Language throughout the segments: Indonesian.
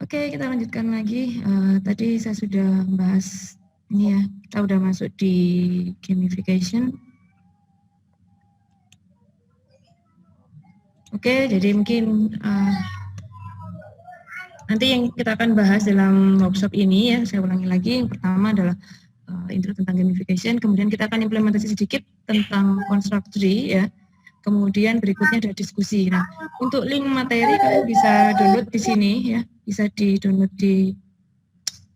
Oke, kita lanjutkan lagi. Tadi saya sudah bahas ini ya, kita udah masuk di gamification. Oke, jadi mungkin nanti yang kita akan bahas dalam workshop ini ya, saya ulangi lagi. Yang pertama adalah intro tentang gamification, kemudian kita akan implementasi sedikit tentang construct tree ya. Kemudian berikutnya ada diskusi. Nah, untuk link materi kalian bisa download di sini ya, bisa di-download di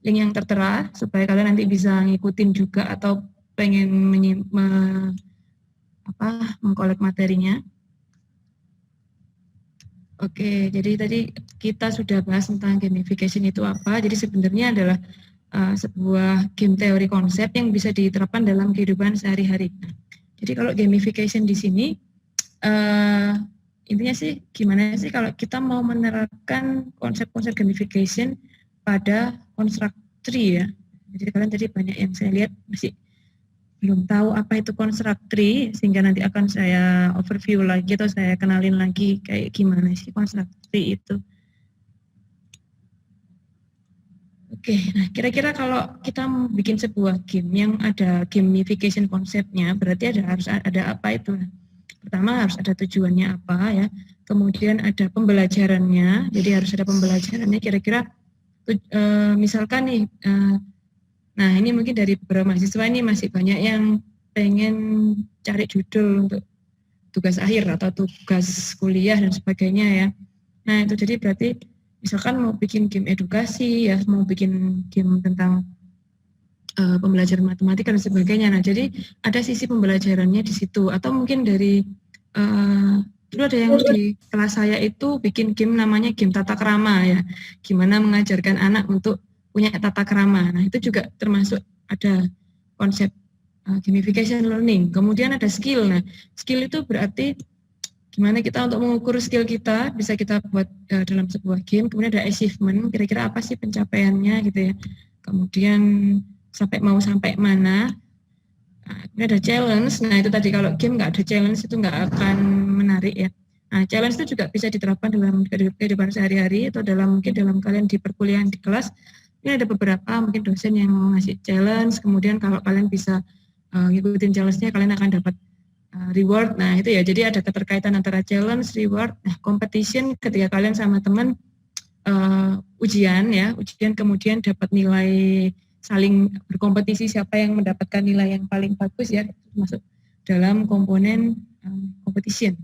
link yang tertera supaya kalian nanti bisa ngikutin juga atau pengen mengkolek materinya. Oke, jadi tadi kita sudah bahas tentang gamification itu apa. Jadi sebenarnya adalah sebuah game teori konsep yang bisa diterapkan dalam kehidupan sehari-hari. Jadi kalau gamification di sini intinya sih gimana sih kalau kita mau menerapkan konsep-konsep gamification pada construct tree ya. Jadi kalian tadi banyak yang saya lihat masih belum tahu apa itu construct tree, sehingga nanti akan saya overview lagi atau saya kenalin lagi kayak gimana sih construct tree itu. Oke, nah kira-kira kalau kita bikin sebuah game yang ada gamification konsepnya, berarti harus ada apa itu? Pertama harus ada tujuannya apa ya, kemudian ada pembelajarannya, jadi harus ada pembelajarannya kira-kira misalkan nih, nah ini mungkin dari beberapa mahasiswa ini masih banyak yang pengen cari judul untuk tugas akhir atau tugas kuliah dan sebagainya ya. Nah itu jadi berarti misalkan mau bikin game edukasi ya, mau bikin game tentang pembelajaran matematika dan sebagainya. Nah jadi ada sisi pembelajarannya di situ, atau mungkin dari dulu ada yang di kelas saya itu bikin game namanya game tata krama ya, gimana mengajarkan anak untuk punya tata krama. Nah itu juga termasuk ada konsep gamification learning. Kemudian ada skill. Nah skill itu berarti gimana kita untuk mengukur skill kita, bisa kita buat dalam sebuah game. Kemudian ada achievement, kira-kira apa sih pencapaiannya gitu ya. Kemudian sampai mana. Nah, ada challenge. Nah itu tadi kalau game nggak ada challenge itu nggak akan menarik ya. Nah challenge itu juga bisa diterapkan dalam kehidupan sehari-hari atau mungkin dalam kalian di perkuliahan di kelas. Ini ada beberapa mungkin dosen yang ngasih challenge. Kemudian kalau kalian bisa ngikutin challenge-nya, kalian akan dapat reward. Nah itu ya, jadi ada keterkaitan antara challenge, reward. Nah competition ketika kalian sama teman ujian kemudian dapat nilai, saling berkompetisi siapa yang mendapatkan nilai yang paling bagus ya, masuk dalam komponen competition.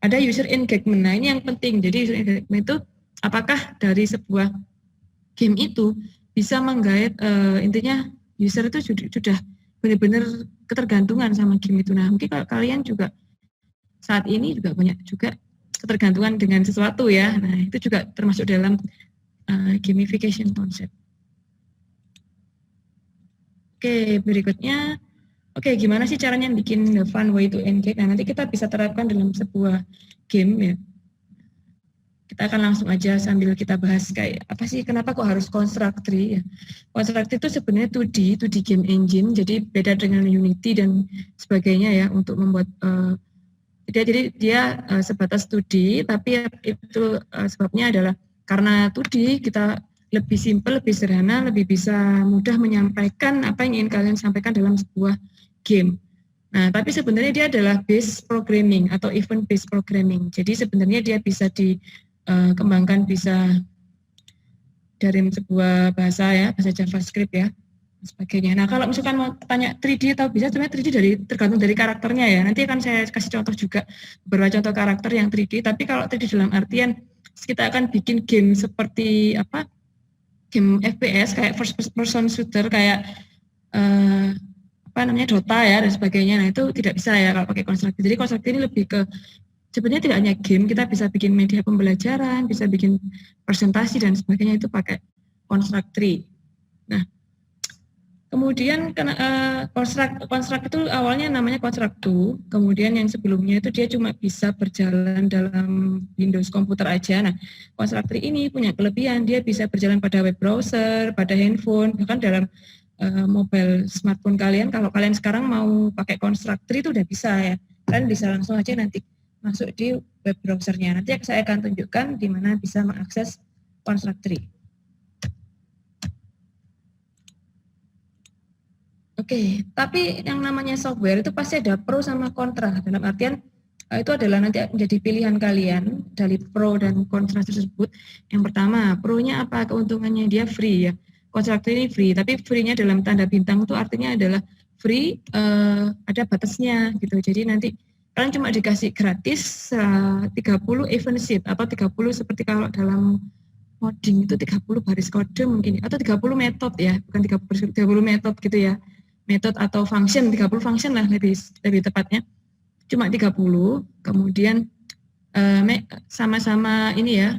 Ada user engagement. Nah ini yang penting. Jadi user engagement itu apakah dari sebuah game itu bisa menggait intinya user itu sudah benar-benar ketergantungan sama game itu. Nah mungkin kalau kalian juga saat ini juga banyak juga ketergantungan dengan sesuatu ya. Nah itu juga termasuk dalam gamification concept. Oke, berikutnya, gimana sih caranya bikin the fun way to engage? Nah, nanti kita bisa terapkan dalam sebuah game ya. Kita akan langsung aja sambil kita bahas kayak apa sih, kenapa kok harus construct tree ya. Construct tree itu sebenarnya 2D game engine, jadi beda dengan Unity dan sebagainya ya untuk membuat jadi dia sebatas 2D, tapi itu sebabnya adalah karena 2D kita lebih simpel, lebih sederhana, lebih bisa mudah menyampaikan apa yang ingin kalian sampaikan dalam sebuah game. Nah, tapi sebenarnya dia adalah base programming atau event based programming. Jadi sebenarnya dia bisa dikembangkan, bisa dari sebuah bahasa ya, bahasa JavaScript ya, sebagainya. Nah, kalau misalkan mau tanya 3D atau bisa, sebenarnya 3D tergantung dari karakternya ya. Nanti akan saya kasih contoh juga beberapa contoh karakter yang 3D. Tapi kalau 3D dalam artian kita akan bikin game seperti apa? Game FPS kayak first person shooter kayak Dota ya dan sebagainya. Nah, itu tidak bisa ya kalau pakai construct. Jadi construct ini lebih ke sebenarnya tidak hanya game, kita bisa bikin media pembelajaran, bisa bikin presentasi dan sebagainya itu pakai construct tree. Nah, kemudian construct itu awalnya namanya construct 2, kemudian yang sebelumnya itu dia cuma bisa berjalan dalam Windows komputer aja. Nah, construct 3 ini punya kelebihan, dia bisa berjalan pada web browser, pada handphone, bahkan dalam mobile smartphone kalian. Kalau kalian sekarang mau pakai construct 3 itu udah bisa ya, kalian bisa langsung aja nanti masuk di web browsernya. Nanti saya akan tunjukkan di mana bisa mengakses construct 3. Oke, tapi yang namanya software itu pasti ada pro sama kontra. Dalam artian itu adalah nanti menjadi pilihan kalian dari pro dan kontra tersebut. Yang pertama, pro-nya apa? Keuntungannya dia free ya. Kontrak ini free, tapi free-nya dalam tanda bintang itu artinya adalah free ada batasnya gitu. Jadi nanti kalian cuma dikasih gratis 30 event sheet atau 30 seperti kalau dalam coding itu 30 baris kode mungkin atau 30 metode ya, bukan 30 metode gitu ya. Metode atau function, 30 function lah lebih tepatnya. Cuma 30, kemudian sama-sama ini ya,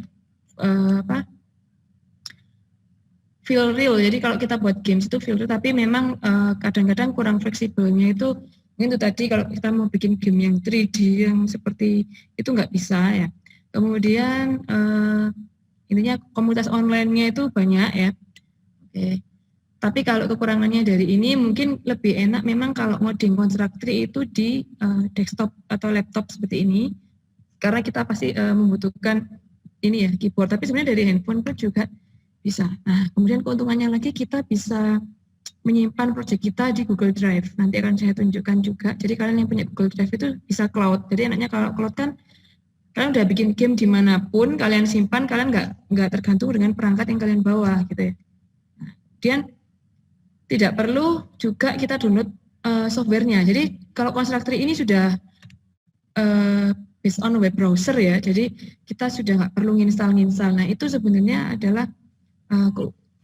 feel real. Jadi kalau kita buat games itu feel real, tapi memang kadang-kadang kurang fleksibelnya itu mungkin itu tadi kalau kita mau bikin game yang 3D yang seperti itu nggak bisa ya. Kemudian intinya komunitas online-nya itu banyak ya. Oke. Tapi kalau kekurangannya dari ini mungkin lebih enak memang kalau ngoding Constructri itu di desktop atau laptop seperti ini. Karena kita pasti membutuhkan ini ya keyboard, tapi sebenarnya dari handphone pun juga bisa. Nah, kemudian keuntungannya lagi kita bisa menyimpan project kita di Google Drive. Nanti akan saya tunjukkan juga. Jadi kalian yang punya Google Drive itu bisa cloud. Jadi enaknya kalau cloud kan kalian udah bikin game dimanapun, kalian simpan, kalian nggak tergantung dengan perangkat yang kalian bawa gitu ya. Nah, kemudian tidak perlu juga kita download softwarenya. Jadi kalau Constructri ini sudah based on web browser ya, jadi kita sudah nggak perlu nginstal. Nah itu sebenarnya adalah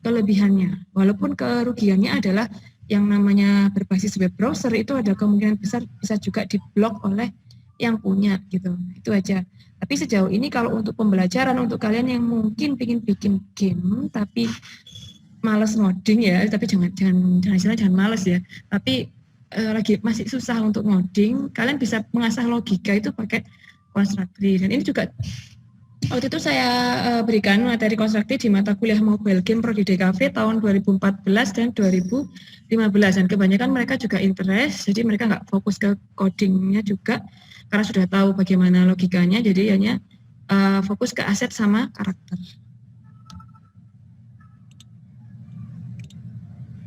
kelebihannya. Walaupun kerugiannya adalah yang namanya berbasis web browser itu ada kemungkinan besar bisa juga diblok oleh yang punya gitu. Itu aja. Tapi sejauh ini kalau untuk pembelajaran untuk kalian yang mungkin ingin bikin game tapi males ngoding ya, tapi jangan males ya. Tapi lagi masih susah untuk ngoding, kalian bisa mengasah logika itu pakai Constructri. Dan ini juga waktu itu saya berikan materi Constructri di mata kuliah Mobile Game Prodi DKV tahun 2014 dan 2015. Dan kebanyakan mereka juga interest, jadi mereka nggak fokus ke codingnya juga, karena sudah tahu bagaimana logikanya, jadi hanya fokus ke aset sama karakter.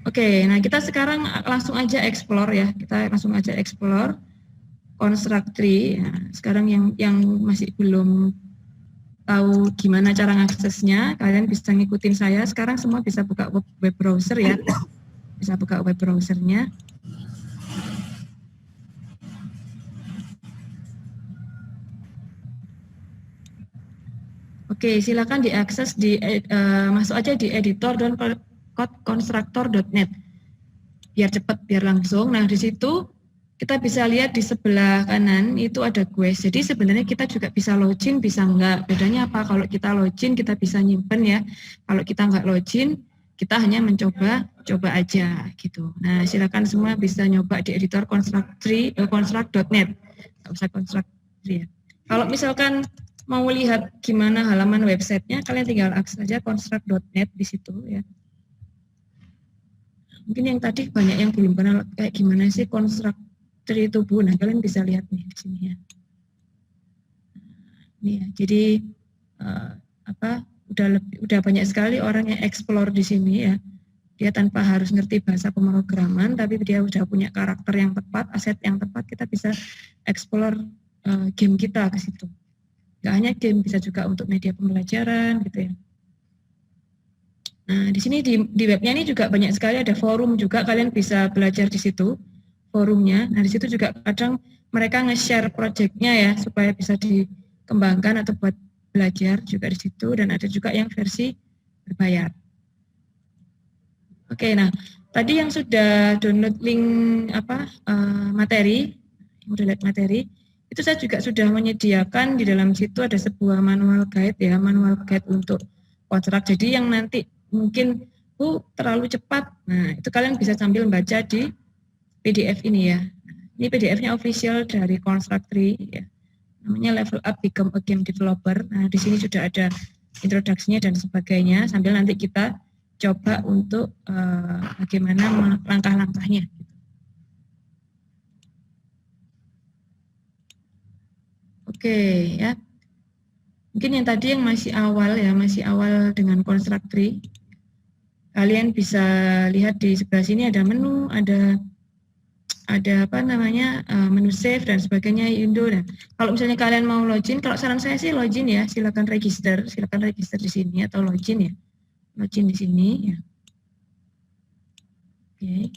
Oke, nah kita sekarang langsung aja explore ya, kita langsung aja explore Constructri. Nah, sekarang yang masih belum tahu gimana cara ngaksesnya, kalian bisa ngikutin saya. Sekarang semua bisa buka web browser ya, bisa buka web browsernya. Oke, silakan diakses masuk aja di editor.constructor.net biar cepat, biar langsung. Nah, di situ kita bisa lihat di sebelah kanan itu ada quest. Jadi sebenarnya kita juga bisa login, bisa enggak. Bedanya apa? Kalau kita login kita bisa nyimpen ya. Kalau kita enggak login, kita hanya coba aja gitu. Nah, silakan semua bisa nyoba di editor construct.net. Enggak usah Constructri ya. Kalau misalkan mau lihat gimana halaman websitenya, kalian tinggal akses saja construct.net di situ ya. Mungkin yang tadi banyak yang belum kenal kayak gimana sih Constructri itu Bu. Nah, kalian bisa lihat nih di sini ya. Ini ya, jadi udah banyak sekali orang yang explore di sini ya. Dia tanpa harus ngerti bahasa pemrograman, tapi dia udah punya karakter yang tepat, aset yang tepat, kita bisa explore game kita ke situ. Gak hanya game, bisa juga untuk media pembelajaran gitu ya. Nah, di sini di webnya ini juga banyak sekali ada forum juga, kalian bisa belajar di situ forumnya. Nah, di situ juga kadang mereka nge-share projectnya ya supaya bisa dikembangkan atau buat belajar juga di situ, dan ada juga yang versi berbayar. Oke, nah tadi yang sudah download link materi, yang udah lihat materi, itu saya juga sudah menyediakan di dalam situ ada sebuah manual guide ya, manual guide untuk kontrak. Jadi yang nanti mungkin terlalu cepat, nah itu kalian bisa sambil baca di PDF ini ya. Ini PDF-nya official dari Constructri ya. Namanya Level Up Become a Game Developer. Nah, di sini sudah ada introduksinya dan sebagainya, sambil nanti kita coba untuk bagaimana langkah-langkahnya. Oke ya. Mungkin yang tadi yang masih awal ya, masih awal dengan Constructri. Kalian bisa lihat di sebelah sini ada menu, ada apa namanya menu save dan sebagainya, Indo. Nah, kalau misalnya kalian mau login, kalau saran saya sih login ya, silakan register di sini atau login ya, login di sini ya. Oke.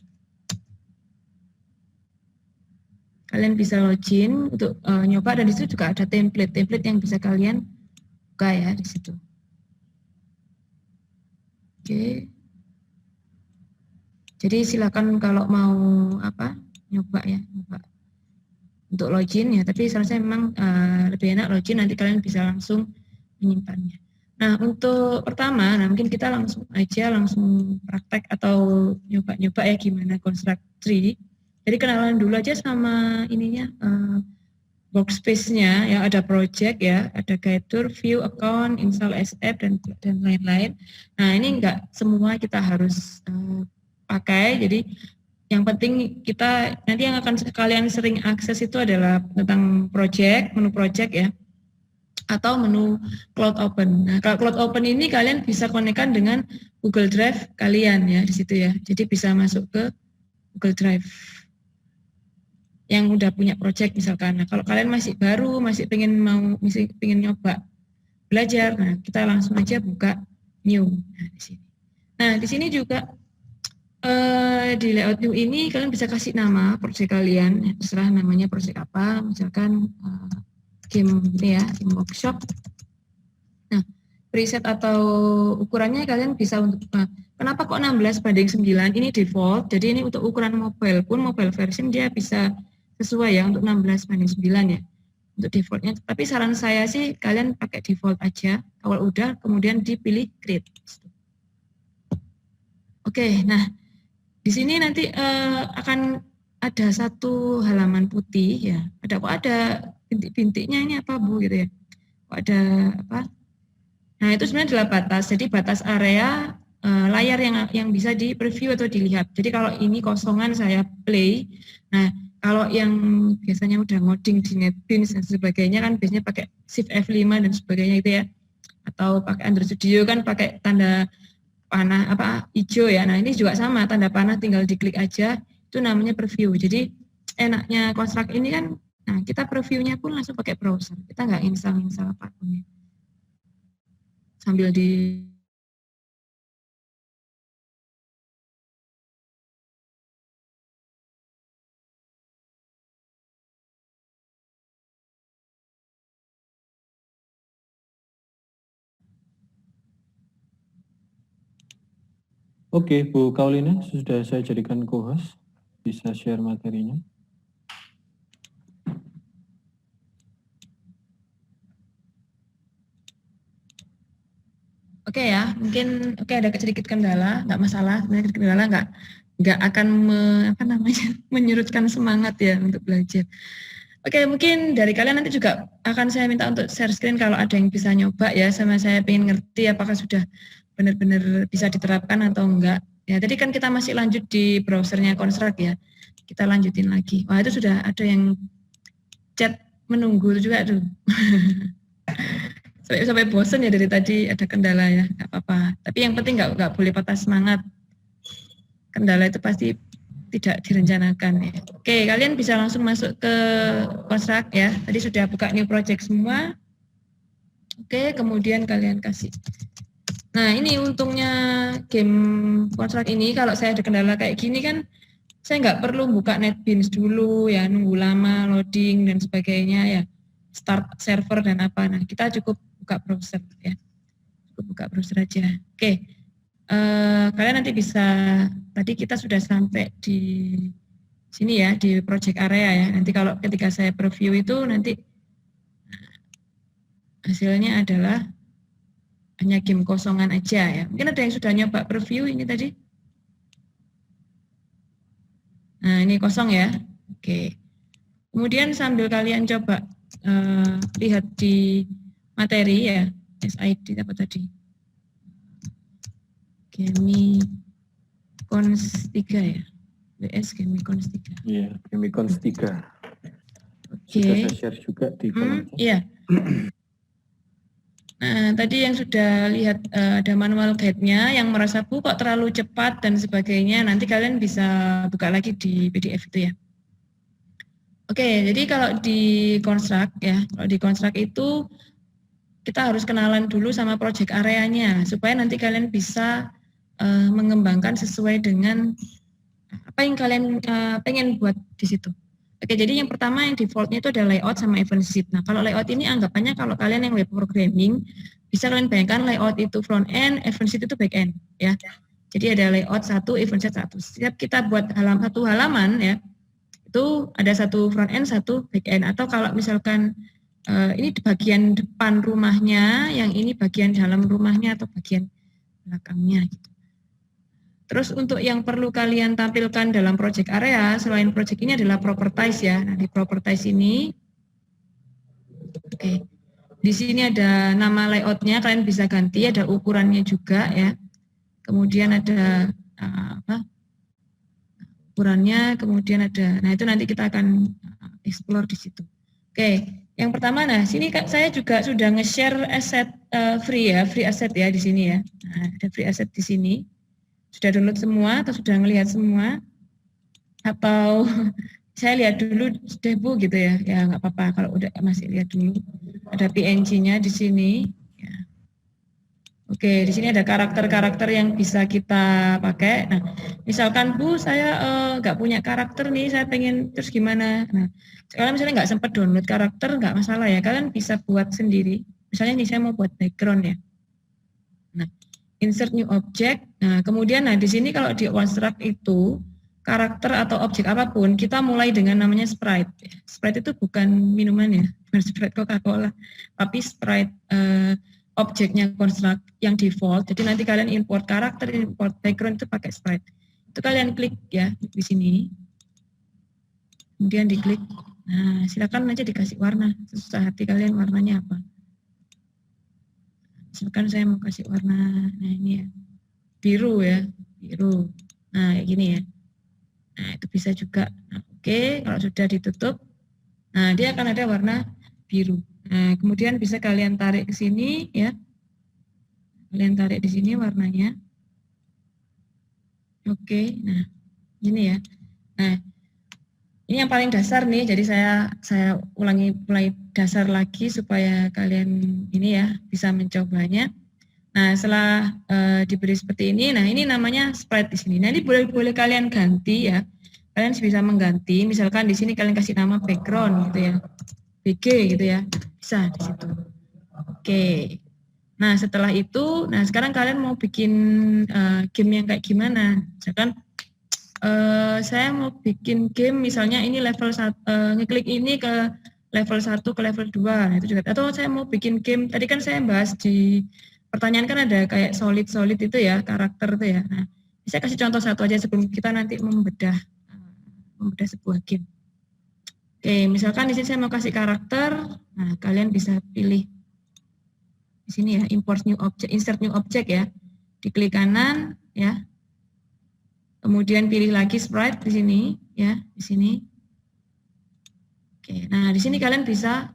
Kalian bisa login untuk nyoba, dan di situ juga ada template yang bisa kalian buka ya di situ. Oke. Jadi silakan kalau mau apa nyoba ya, nyoba untuk login ya, tapi saya memang lebih enak login, nanti kalian bisa langsung menyimpannya. Nah, untuk pertama, nah mungkin kita langsung praktek atau nyoba-nyoba ya gimana construct tree. Jadi kenalan dulu aja sama ininya, workspace-nya ya, ada project ya, ada guide tour, view, account, install SF dan lain-lain. Nah, ini enggak semua kita harus pakai, jadi yang penting kita nanti yang akan kalian sering akses itu adalah tentang project, menu project ya, atau menu Cloud Open. Nah, kalau Cloud Open ini kalian bisa konekkan dengan Google Drive kalian ya di situ ya. Jadi bisa masuk ke Google Drive yang udah punya project misalkan. Nah, kalau kalian masih baru, masih pengen nyoba belajar, nah kita langsung aja buka new. Nah, di sini. Nah, di sini juga di layout new ini kalian bisa kasih nama project kalian, ya, terserah namanya project apa, misalkan game ini ya, game workshop. Nah, preset atau ukurannya kalian bisa untuk, kenapa kok 16:9, ini default, jadi ini untuk ukuran mobile pun, mobile version dia bisa sesuai ya untuk 16:9 ya, untuk defaultnya. Tapi saran saya sih kalian pakai default aja, kalau udah kemudian dipilih create. Oke, nah di sini nanti akan ada satu halaman putih ya. Ada bintik-bintiknya, ini apa Bu gitu ya? Kok ada apa? Nah, itu sebenarnya adalah batas. Jadi batas area layar yang bisa di preview atau dilihat. Jadi kalau ini kosongan saya play. Nah, kalau yang biasanya udah ngoding di NetBeans dan sebagainya kan biasanya pakai Shift F5 dan sebagainya itu ya. Atau pakai Android Studio kan pakai tanda panah apa hijau ya. Nah, ini juga sama, tanda panah tinggal diklik aja, itu namanya preview. Jadi enaknya Construct ini kan, nah kita previewnya pun langsung pakai browser. Kita nggak install apapun ya. Sambil di Oke, Bu Kaulina, sudah saya jadikan co-host, bisa share materinya. Oke ya, mungkin ada sedikit kendala, nggak masalah, sebenarnya kendala nggak akan menyurutkan semangat ya untuk belajar. Oke, mungkin dari kalian nanti juga akan saya minta untuk share screen kalau ada yang bisa nyoba ya, sama saya pengen ngerti apakah sudah benar-benar bisa diterapkan atau enggak. Ya, tadi kan kita masih lanjut di browsernya Construct ya. Kita lanjutin lagi. Wah, itu sudah ada yang chat menunggu juga tuh. sampai bosan ya dari tadi, ada kendala ya, nggak apa-apa. Tapi yang penting nggak boleh patah semangat. Kendala itu pasti tidak direncanakan ya. Oke, kalian bisa langsung masuk ke Construct ya. Tadi sudah buka new project semua. Oke, kemudian kalian kasih. Nah, ini untungnya game Construct ini, kalau saya ada kendala kayak gini kan, saya nggak perlu buka NetBeans dulu ya, nunggu lama, loading dan sebagainya ya, start server dan apa. Nah, kita cukup buka browser ya, cukup buka browser aja. Oke, kalian nanti bisa, tadi kita sudah sampai di sini ya, di project area ya. Nanti kalau ketika saya preview itu nanti hasilnya adalah hanya game kosongan aja ya. Mungkin ada yang sudah nyoba preview ini tadi. Nah, ini kosong ya. Oke. Kemudian sambil kalian coba lihat di materi ya, SID apa tadi? Gemicons 3 ya. WS Gemicons 3. Iya, Gemicons 3. Oke. Sudah saya share juga di kolom chat. Iya. Nah, tadi yang sudah lihat ada manual guide-nya, yang merasa Bu kok terlalu cepat dan sebagainya, nanti kalian bisa buka lagi di PDF itu ya. Oke, jadi kalau di construct ya, kalau di construct itu kita harus kenalan dulu sama project areanya, supaya nanti kalian bisa mengembangkan sesuai dengan apa yang kalian pengen buat di situ. Oke, jadi yang pertama yang defaultnya itu ada layout sama event sheet. Nah, kalau layout ini anggapannya kalau kalian yang web programming, bisa kalian bayangkan layout itu front end, event sheet itu back end, ya. Jadi ada layout satu, event sheet satu. Setiap kita buat satu halaman, ya, itu ada satu front end, satu back end. Atau kalau misalkan ini bagian depan rumahnya, yang ini bagian dalam rumahnya atau bagian belakangnya, gitu. Terus untuk yang perlu kalian tampilkan dalam project area, selain project ini adalah properties ya. Nah, di properties ini, oke, di sini ada nama layoutnya, kalian bisa ganti, ada ukurannya juga ya. Kemudian ada ukurannya, kemudian ada, nah itu nanti kita akan explore di situ. Oke, yang pertama, nah sini saya juga sudah nge-share asset free ya, free asset ya di sini ya. Nah, ada free asset di sini. Sudah download semua atau sudah melihat semua? Atau saya lihat dulu deh Bu gitu ya, ya nggak apa-apa kalau udah masih lihat dulu. Ada PNG-nya di sini. Ya. Oke, di sini ada karakter-karakter yang bisa kita pakai. Nah, misalkan Bu, saya nggak punya karakter nih, saya pengen terus gimana? Nah, kalian misalnya nggak sempat download karakter, nggak masalah ya, kalian bisa buat sendiri. Misalnya nih saya mau buat background ya. Nah, insert new object. Nah, kemudian di sini kalau di construct itu karakter atau objek apapun kita mulai dengan namanya sprite. Sprite itu bukan minuman ya, bukan sprite Coca-Cola, tapi sprite objeknya construct yang default. Jadi nanti kalian import karakter, import background itu pakai sprite. Itu kalian klik ya di sini. Kemudian diklik. Nah, silakan aja dikasih warna sesuai hati kalian, warnanya apa. Misalkan saya mau kasih warna, nah ini ya, biru ya, biru. Nah, kayak gini ya. Nah, itu bisa juga. Nah, oke, kalau sudah ditutup, nah dia akan ada warna biru. Nah, kemudian bisa kalian tarik ke sini ya. Kalian tarik di sini warnanya. Oke, nah ini ya. Nah, ini yang paling dasar nih, jadi saya ulangi mulai dasar lagi supaya kalian ini ya bisa mencobanya. Nah, setelah diberi seperti ini, nah ini namanya sprite di sini. Nah, ini boleh kalian ganti ya. Kalian bisa mengganti, misalkan di sini kalian kasih nama background gitu ya. BG gitu ya. Bisa di situ. Oke. Nah, setelah itu, nah sekarang kalian mau bikin game yang kayak gimana? Misalkan saya mau bikin game misalnya ini level 1, ngeklik ini ke level 1 ke level 2, nah itu juga. Atau saya mau bikin game, tadi kan saya bahas di pertanyaan kan ada kayak solid itu ya, karakter itu ya. Nah, saya kasih contoh satu aja sebelum kita nanti membedah sebuah game. Oke, misalkan di sini saya mau kasih karakter, nah kalian bisa pilih di sini ya, import new object, insert new object ya. Diklik kanan ya. Kemudian pilih lagi sprite di sini ya, di sini. Oke, nah di sini kalian bisa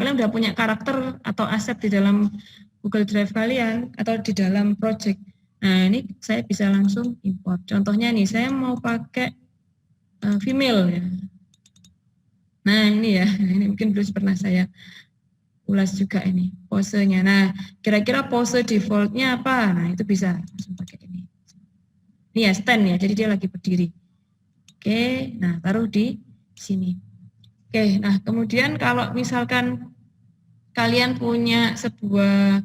kalian udah punya karakter atau aset di dalam Google Drive kalian atau di dalam project. Nah, ini saya bisa langsung import. Contohnya nih, saya mau pakai female ya. Nah, ini ya, ini mungkin belum pernah saya ulas juga ini posenya. Nah, kira-kira pose defaultnya apa? Nah, itu bisa langsung pakai ini. Ini ya stand ya, jadi dia lagi berdiri. Oke, nah taruh di sini. Oke, nah kemudian kalau misalkan kalian punya sebuah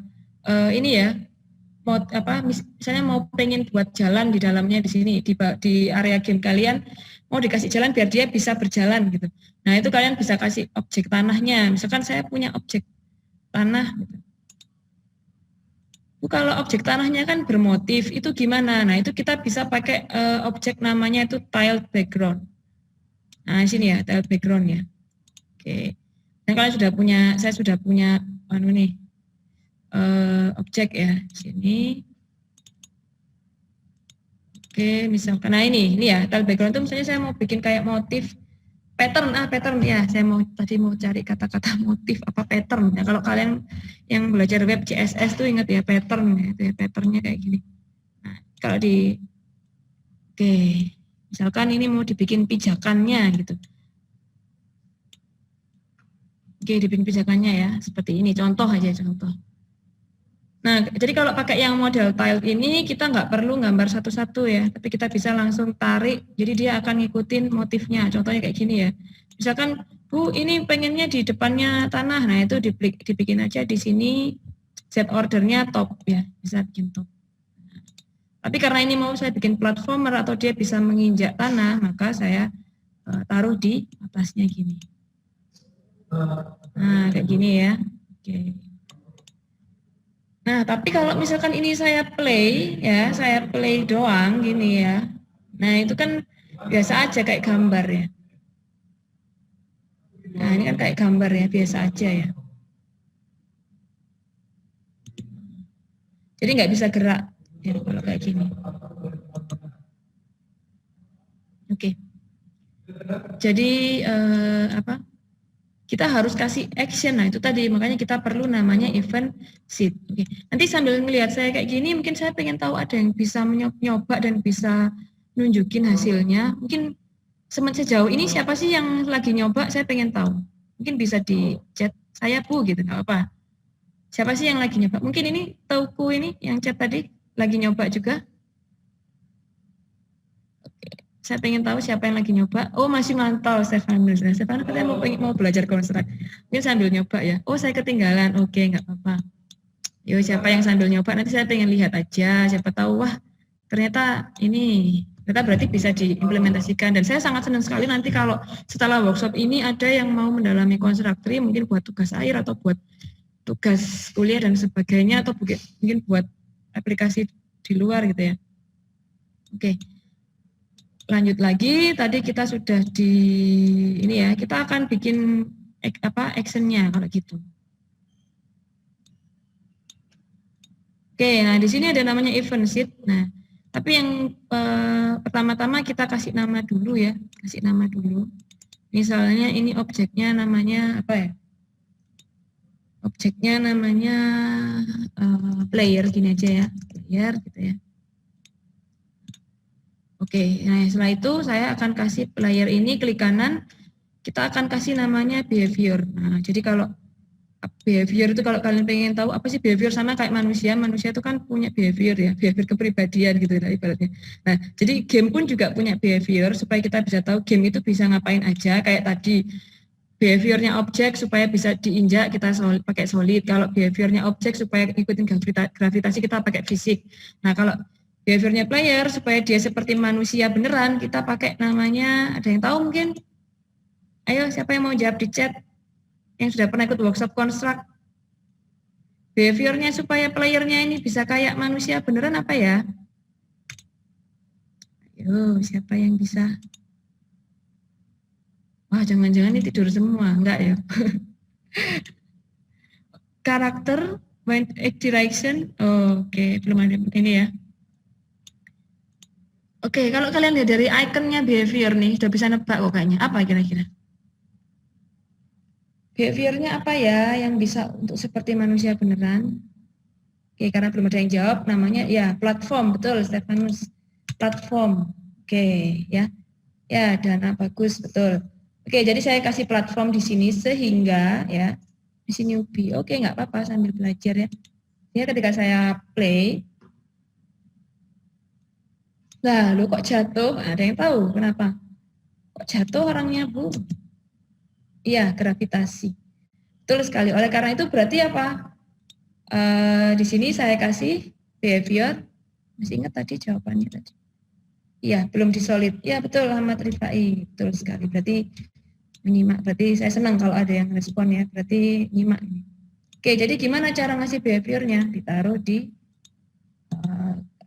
ini ya, mau apa? Misalnya mau pengen buat jalan di dalamnya di sini di area game kalian, mau dikasih jalan biar dia bisa berjalan gitu. Nah itu kalian bisa kasih objek tanahnya. Misalkan saya punya objek tanah. Gitu. Kalau objek tanahnya kan bermotif, itu gimana? Nah, itu kita bisa pakai objek namanya itu tiled background. Nah, sini ya, tiled background ya. Oke. Dan kalian sudah punya, saya sudah punya objek ya, sini. Oke, misalkan, nah ini ya, tiled background itu misalnya saya mau bikin kayak motif pattern ya. Saya tadi mau cari kata-kata motif apa pattern ya. Kalau kalian yang belajar web CSS tuh ingat ya pattern ya, itu ya patternnya kayak gini. Nah, kalau oke, misalkan ini mau dibikin pijakannya gitu. Oke, dibikin pijakannya ya, seperti ini. Contoh aja, contoh. Nah, jadi kalau pakai yang model tile ini, kita nggak perlu gambar satu-satu ya, tapi kita bisa langsung tarik, jadi dia akan ngikutin motifnya. Contohnya kayak gini ya. Misalkan, Bu, ini pengennya di depannya tanah, nah itu dibikin aja di sini, set ordernya top ya, bisa bikin top. Tapi karena ini mau saya bikin platformer atau dia bisa menginjak tanah, maka saya taruh di atasnya gini. Nah, kayak gini ya. Oke. Nah, tapi kalau misalkan ini saya play ya, saya play doang gini ya. Nah, itu kan biasa aja kayak gambar ya. Nah, ini kan kayak gambar ya, biasa aja ya. Jadi nggak bisa gerak ya kalau kayak gini. Oke. Jadi apa? Kita harus kasih action. Nah, itu tadi makanya kita perlu namanya event sheet. Oke. Nanti sambil melihat saya kayak gini, mungkin saya pengen tahu ada yang bisa nyoba dan bisa nunjukin hasilnya. Mungkin sejauh ini siapa sih yang lagi nyoba? Saya pengen tahu. Mungkin bisa di chat saya Bu gitu, nggak apa. Siapa sih yang lagi nyoba? Mungkin ini Tauku ini yang chat tadi lagi nyoba juga. Saya pengen tahu siapa yang lagi nyoba. Oh, masih mantau Stefanus. Nah, Stefanus katanya mau belajar konstruk. Mungkin sambil nyoba ya. Oh, saya ketinggalan. Oke, nggak apa-apa. Yo, siapa yang sambil nyoba? Nanti saya pengen lihat aja. Siapa tahu, wah ternyata berarti bisa diimplementasikan. Dan saya sangat senang sekali nanti kalau setelah workshop ini ada yang mau mendalami konstruktri, mungkin buat tugas akhir atau buat tugas kuliah dan sebagainya, atau mungkin buat aplikasi di luar gitu ya. Oke. Lanjut lagi, tadi kita sudah ini ya, kita akan bikin actionnya kalau gitu. Oke, nah di sini ada namanya event sheet. Nah, tapi yang pertama-tama kita kasih nama dulu ya, kasih nama dulu. Misalnya ini objeknya namanya apa ya? Objeknya namanya player, gini aja ya, player gitu ya. Oke, nah setelah itu saya akan kasih player ini klik kanan, kita akan kasih namanya behavior. Nah, jadi kalau behavior itu kalau kalian pengen tahu apa sih behavior, sama kayak manusia itu kan punya behavior ya, behavior kepribadian gitu ya ibaratnya. Nah, jadi game pun juga punya behavior supaya kita bisa tahu game itu bisa ngapain aja, kayak tadi behaviornya objek supaya bisa diinjak kita pakai solid, kalau behaviornya objek supaya ikutin gravitasi kita pakai fisik. Nah, kalau behaviornya player supaya dia seperti manusia beneran kita pakai namanya, ada yang tahu mungkin? Ayo siapa yang mau jawab di chat yang sudah pernah ikut workshop konstruk? Behaviornya supaya playernya ini bisa kayak manusia beneran apa ya? Ayo siapa yang bisa? Wah, jangan-jangan ini tidur semua, enggak ya? Karakter, direction, oke, belum ada ini ya. Oke, kalau kalian lihat dari ikonnya behavior nih, sudah bisa nebak kok kayaknya. Apa kira-kira? Behaviornya apa ya yang bisa untuk seperti manusia beneran? Oke, karena belum ada yang jawab, namanya ya platform, betul Stefanus. Platform, oke ya. Ya, Dana bagus, betul. Oke, jadi saya kasih platform di sini sehingga ya di sini newbie. Oke, nggak apa-apa sambil belajar ya. Ya, ketika saya play, lah lu kok jatuh? Ada yang tahu kenapa? Kok jatuh orangnya, Bu? Iya, gravitasi. Betul sekali. Oleh karena itu berarti apa? Di sini saya kasih behavior. Masih ingat tadi jawabannya tadi? Iya, belum disolid. Iya, betul Ahmad Rifai. Betul sekali. Berarti menyimak. Berarti saya senang kalau ada yang respon ya. Berarti nyimak. Oke, jadi gimana cara ngasih behaviornya? Ditaruh di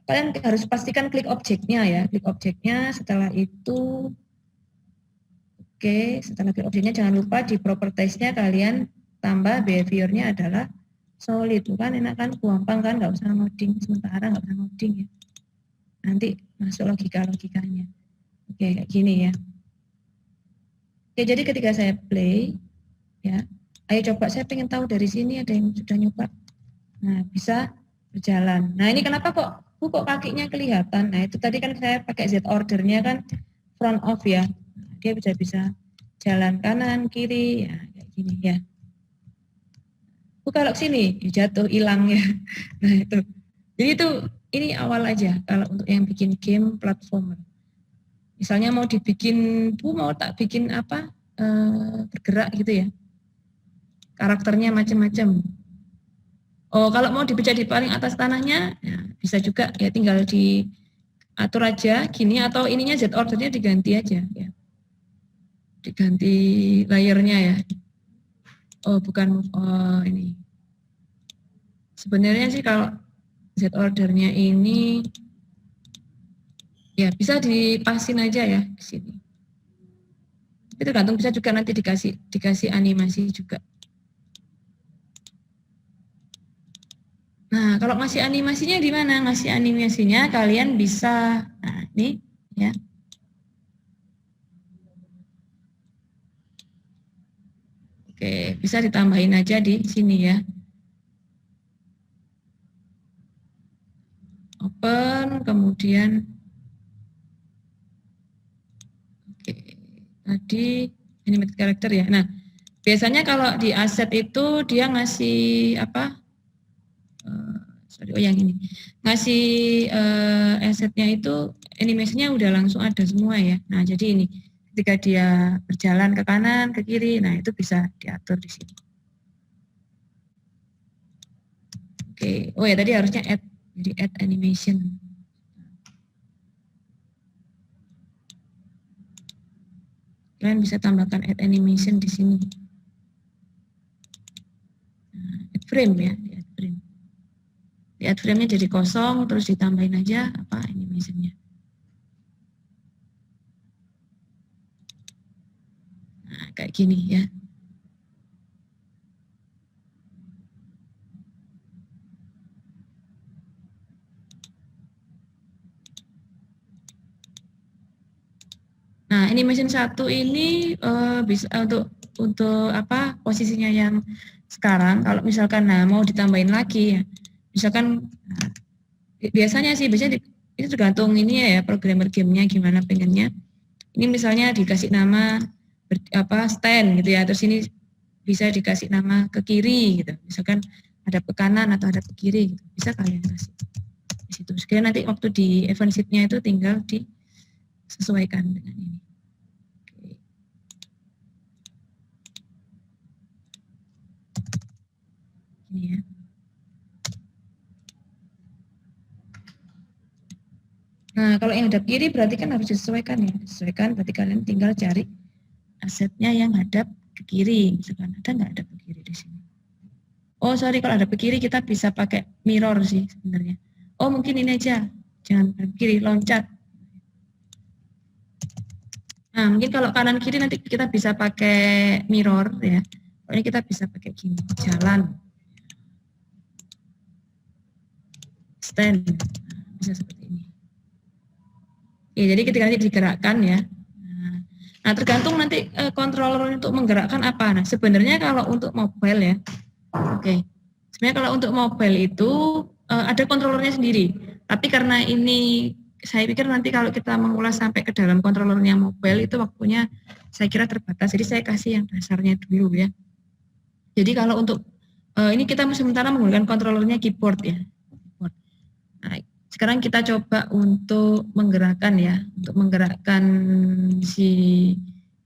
kalian harus pastikan klik objeknya ya. Klik objeknya. Setelah itu setelah klik objeknya jangan lupa di propertiesnya kalian tambah behaviornya adalah solid. Kan enak kan, gampang kan, nggak usah ngoding. Sementara nggak usah ngoding ya. Nanti masuk logikanya. Oke, kayak gini ya. Oke, jadi ketika saya play, ya, ayo coba, saya pengen tahu dari sini ada yang sudah nyoba. Nah, bisa berjalan. Nah, ini kenapa kok kakinya kelihatan? Nah, itu tadi kan saya pakai Z ordernya kan front off ya. Dia bisa jalan kanan, kiri, ya kayak gini ya. Kalau sini jatuh, hilang ya. Nah, itu. Jadi itu ini awal aja kalau untuk yang bikin game platformer. Misalnya mau tak bikin apa, bergerak gitu ya. Karakternya macam-macam. Oh, kalau mau dipijak di paling atas tanahnya, ya, bisa juga ya, tinggal diatur aja gini, atau ininya Z ordernya diganti aja ya. Diganti layernya ya. Oh, bukan ini. Sebenarnya sih kalau Z ordernya ini ya bisa dipasin aja ya di sini. Itu tergantung, bisa juga nanti dikasih animasi juga. Nah, kalau ngasih animasinya di mana? Ngasih animasinya kalian bisa, nah ini ya. Oke, bisa ditambahin aja di sini ya. Open, kemudian oke, tadi animated character ya. Nah, biasanya kalau di aset itu dia ngasih apa? Yang ini ngasih asetnya itu animasinya udah langsung ada semua ya. Nah, jadi ini ketika dia berjalan ke kanan, ke kiri, nah itu bisa diatur di sini. Oke, oh ya tadi harusnya add, jadi add animation. Kalian bisa tambahkan add animation di sini. Nah, add frame ya, di add frame. Di add frame-nya jadi kosong, terus ditambahin aja apa animation-nya. Nah, kayak gini ya. Nah, animation 1 ini bisa untuk apa posisinya yang sekarang. Kalau misalkan mau ditambahin lagi ya, misalkan biasanya itu tergantung ini ya programmer gamenya gimana pengennya. Ini misalnya dikasih nama stand gitu ya, terus ini bisa dikasih nama ke kiri gitu. Misalkan ada ke kanan atau ada ke kiri gitu. Bisa kalian kasih di situ. Sekalian nanti waktu di event sheet-nya itu tinggal disesuaikan dengan ini. Ini ya. Nah, kalau yang hadap kiri berarti kan harus disesuaikan ya. Disesuaikan berarti kalian tinggal cari asetnya yang hadap ke kiri. Misalkan ada nggak hadap ke kiri di sini? Oh, sorry, kalau hadap ke kiri kita bisa pakai mirror sih sebenarnya. Oh, mungkin ini aja. Jangan hadap kiri, loncat. Nah, mungkin kalau kanan kiri nanti kita bisa pakai mirror ya. Pokoknya kita bisa pakai gini, jalan. Stand. Nah, bisa seperti ini. Ya, jadi ketika nanti digerakkan ya. Nah, tergantung nanti controller untuk menggerakkan apa. Nah, sebenarnya kalau untuk mobile ya, oke. Sebenarnya kalau untuk mobile itu ada controllernya sendiri. Tapi karena ini saya pikir nanti kalau kita mengulas sampai ke dalam controllernya mobile itu waktunya saya kira terbatas. Jadi saya kasih yang dasarnya dulu ya. Jadi kalau untuk ini kita sementara menggunakan controllernya keyboard ya. Nah, sekarang kita coba untuk menggerakkan ya, untuk menggerakkan si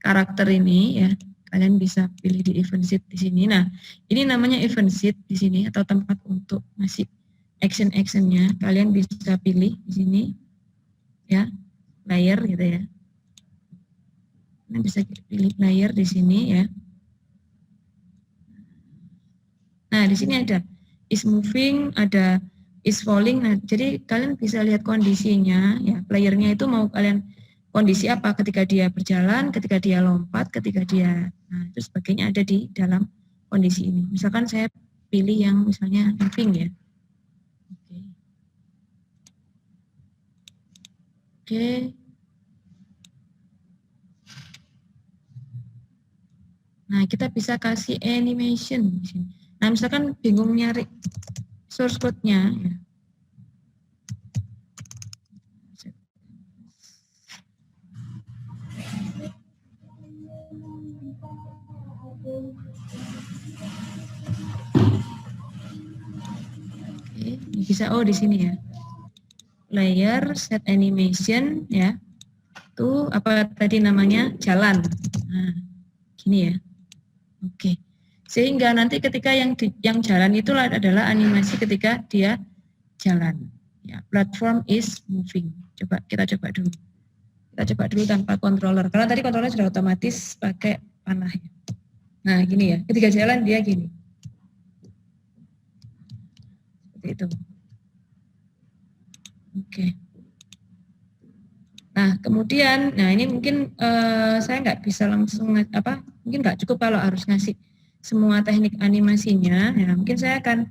karakter ini ya. Kalian bisa pilih di event sheet di sini. Nah, ini namanya event sheet di sini atau tempat untuk ngasih action-actionnya. Kalian bisa pilih di sini ya, layer gitu ya. Kalian bisa pilih layer di sini ya. Nah, di sini ada is moving, ada is falling. Nah, jadi kalian bisa lihat kondisinya ya, playernya itu mau kalian kondisi apa ketika dia berjalan, ketika dia lompat, ketika dia itu sebagainya ada di dalam kondisi ini. Misalkan saya pilih yang misalnya moving ya. Oke. kita bisa kasih animation di sini. Nah, misalkan bingung nyari source code-nya, ya. Oke, bisa di sini ya. Layer, set animation, ya. Itu apa tadi namanya? Jalan. Nah, gini ya. Oke. Sehingga nanti ketika yang jalan itu adalah animasi ketika dia jalan. Ya, platform is moving. Kita coba dulu. Kita coba dulu tanpa controller. Karena tadi controller sudah otomatis pakai panah. Ya. Nah, gini ya. Ketika jalan dia gini. Seperti itu. Oke. Nah, kemudian, ini mungkin saya nggak bisa langsung mungkin nggak cukup kalau harus ngasih semua teknik animasinya. Ya, mungkin saya akan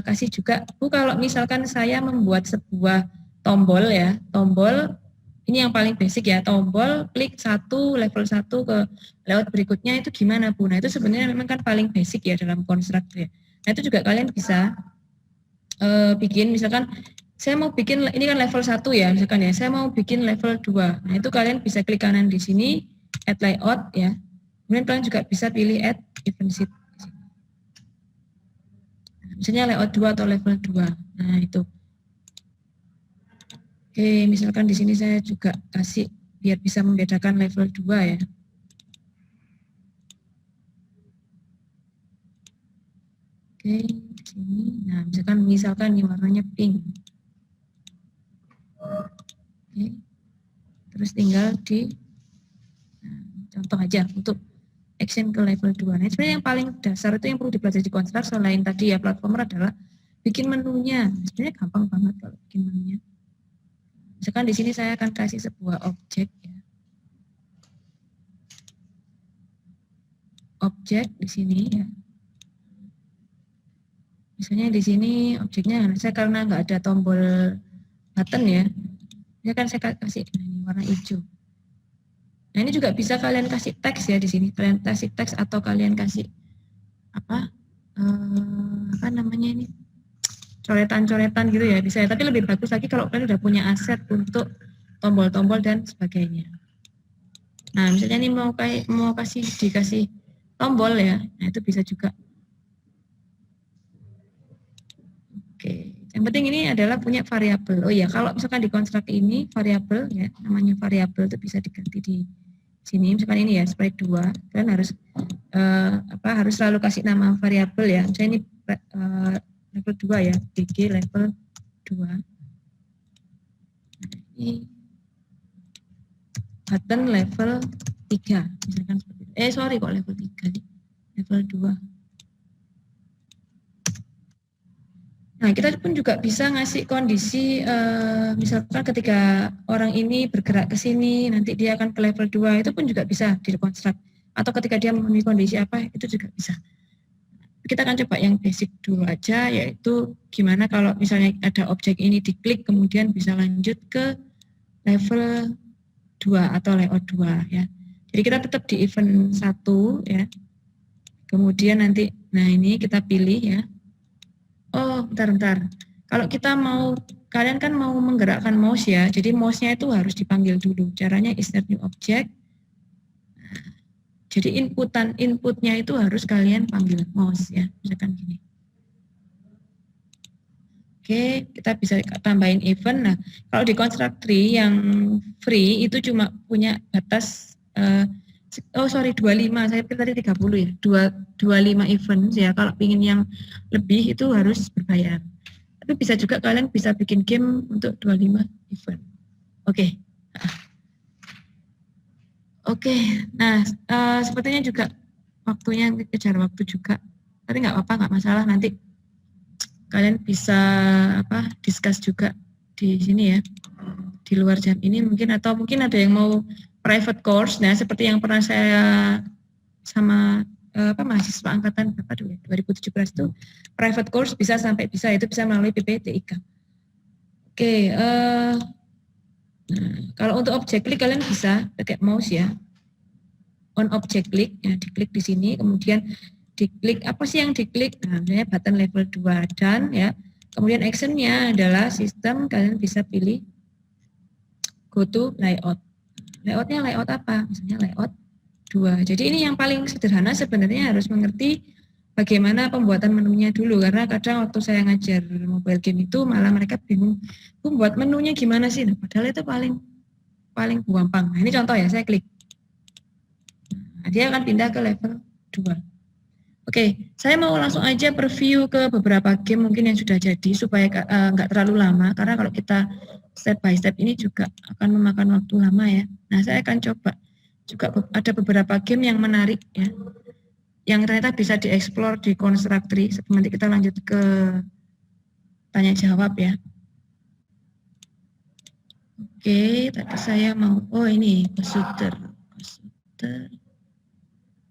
kasih juga, Bu, kalau misalkan saya membuat sebuah tombol ya, tombol ini yang paling basic ya, tombol klik level 1 ke layout berikutnya itu gimana, Bu? Nah, itu sebenarnya memang kan paling basic ya dalam konstruktor ya. Nah, itu juga kalian bisa bikin, misalkan saya mau bikin, ini kan level 1 ya, misalkan ya, saya mau bikin level 2. Nah, itu kalian bisa klik kanan di sini, add layout ya. Kemudian kalian juga bisa pilih add event sheet. Misalnya layout 2 atau level 2. Nah, itu. Oke, misalkan di sini saya juga kasih biar bisa membedakan level 2 ya. Oke, di sini. Nah, misalkan ini warnanya pink. Oke. Terus tinggal contoh aja untuk action ke level 2. Nah, sebenarnya yang paling dasar itu yang perlu dipelajari di konstruk selain tadi ya platformer adalah bikin menunya. Sebenarnya gampang banget kalau bikin menunya. Misalkan di sini saya akan kasih sebuah objek ya. Objek di sini ya. Misalnya di sini objeknya saya karena nggak ada tombol button ya. Ini kan saya kasih ini warna hijau. Nah, ini juga bisa kalian kasih teks ya di sini. Kalian kasih teks atau kalian kasih apa namanya ini? Coretan-coretan gitu ya bisa ya. Tapi lebih bagus lagi kalau kalian udah punya aset untuk tombol-tombol dan sebagainya. Nah, misalnya ini mau dikasih tombol ya. Nah, itu bisa juga. Oke, yang penting ini adalah punya variabel. Oh iya, kalau misalkan di konstruk ini variabel ya, namanya variabel itu bisa diganti di sini. Misalkan ini ya sprite 2, kalian harus harus selalu kasih nama variabel ya. Misalnya ini level 2 ya, bg level 2. Nah, ini button level 3, misalkan seperti itu. Sorry kok level 3 nih, level 2. Nah, kita pun juga bisa ngasih kondisi, misalkan ketika orang ini bergerak ke sini, nanti dia akan ke level 2, itu pun juga bisa direkonstruk. Atau ketika dia memenuhi kondisi apa, itu juga bisa. Kita akan coba yang basic dulu aja, yaitu gimana kalau misalnya ada objek ini diklik, kemudian bisa lanjut ke level 2 atau layout 2 ya. Jadi kita tetap di event 1 ya. Kemudian nanti, nah ini kita pilih ya. Oh, bentar. Kalau kita kalian kan mau menggerakkan mouse ya, jadi mouse-nya itu harus dipanggil dulu. Caranya insert new object. Jadi inputnya itu harus kalian panggil mouse ya, misalkan gini. Oke, kita bisa tambahin event. Nah, kalau di construct tree yang free itu cuma punya batas 25, saya pikir tadi 30 ya, 25 event ya. Kalau ingin yang lebih itu harus berbayar. Tapi bisa juga kalian bisa bikin game untuk 25 event. Oke. Nah sepertinya juga waktunya kejar waktu juga. Tapi nggak apa-apa, nggak masalah. Nanti kalian bisa discuss juga di sini ya, di luar jam ini mungkin, atau mungkin ada yang mau private course. Nah, seperti yang pernah saya sama mahasiswa angkatan berapa dulu ya, 2017 itu private course bisa itu bisa melalui PPTIK. Oke, nah, kalau untuk objek klik kalian bisa pakai mouse ya. on object click, ya, diklik di sini, kemudian diklik apa sih yang diklik? Nah, misalnya button level 2 dan ya. Kemudian actionnya adalah sistem, kalian bisa pilih go to layout. Layoutnya layout apa? Misalnya layout 2. Jadi ini yang paling sederhana sebenarnya harus mengerti bagaimana pembuatan menunya dulu, karena kadang waktu saya ngajar mobile game itu malah mereka bingung, buat menunya gimana sih? Nah, padahal itu paling gampang. Nah, ini contoh ya, saya klik. Nah, dia akan pindah ke level 2. Oke, saya mau langsung aja preview ke beberapa game mungkin yang sudah jadi supaya nggak terlalu lama, karena kalau kita step by step ini juga akan memakan waktu lama ya. Nah, saya akan coba juga ada beberapa game yang menarik ya, yang ternyata bisa dieksplor di Constructory. Sebelum nanti kita lanjut ke tanya jawab ya. Oke, tadi saya mau, oh ini shooter.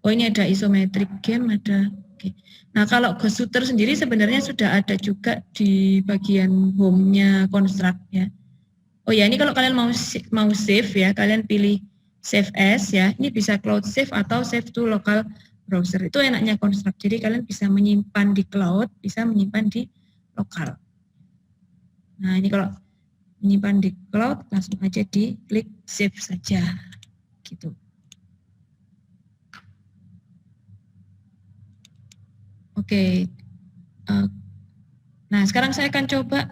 Oh ini ada isometric game, ada. Oke. Nah kalau Ghost Shooter sendiri sebenarnya sudah ada juga di bagian home-nya Construct ya. Oh ya, ini kalau kalian mau save ya, kalian pilih save as ya. Ini bisa cloud save atau save to local browser. Itu enaknya Construct. Jadi kalian bisa menyimpan di cloud, bisa menyimpan di lokal. Nah ini kalau menyimpan di cloud, langsung aja di klik save saja. Gitu. Oke. Nah, sekarang saya akan coba.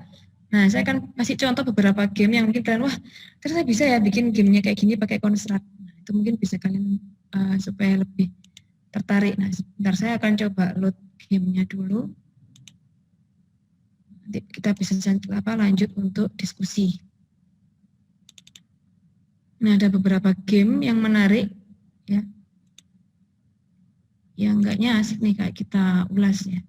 Nah, saya akan kasih contoh beberapa game yang mungkin kalian, wah, ternyata bisa ya bikin gamenya kayak gini pakai Construct. Nah, itu mungkin bisa kalian supaya lebih tertarik. Nah, sebentar saya akan coba load gamenya dulu. Nanti kita bisa lanjut untuk diskusi. Nah, ada beberapa game yang menarik ya. Yang enggaknya asik nih kayak kita ulas ya.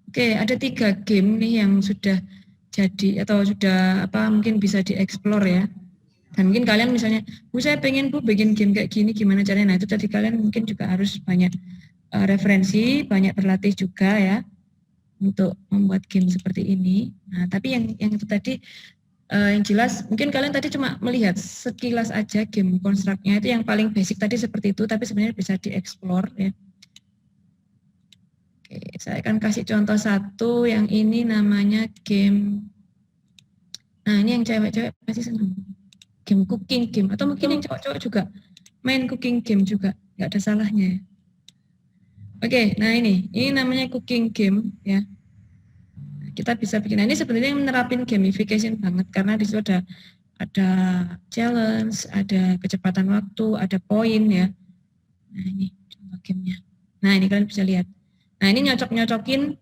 Oke, ada 3 game nih yang sudah jadi atau sudah mungkin bisa dieksplor ya. Dan mungkin kalian misalnya, saya pengen bikin game kayak gini, gimana caranya? Nah itu tadi kalian mungkin juga harus banyak referensi, banyak berlatih juga ya untuk membuat game seperti ini. Nah tapi yang itu tadi yang jelas mungkin kalian tadi cuma melihat sekilas aja game construct-nya itu yang paling basic tadi seperti itu, tapi sebenarnya bisa dieksplor ya. Oke, saya akan kasih contoh satu yang ini namanya game. Nah ini yang cewek-cewek pasti senang. Game cooking game, atau mungkin yang cowok-cowok juga main cooking game juga, nggak ada salahnya. Oke, nah ini namanya cooking game ya. Kita bisa bikin. Nah ini sebenarnya menerapin gamification banget karena di situ ada challenge, ada kecepatan waktu, ada poin ya. Nah ini contoh gamenya. Nah ini kalian bisa lihat. Nah ini nyocok-nyocokin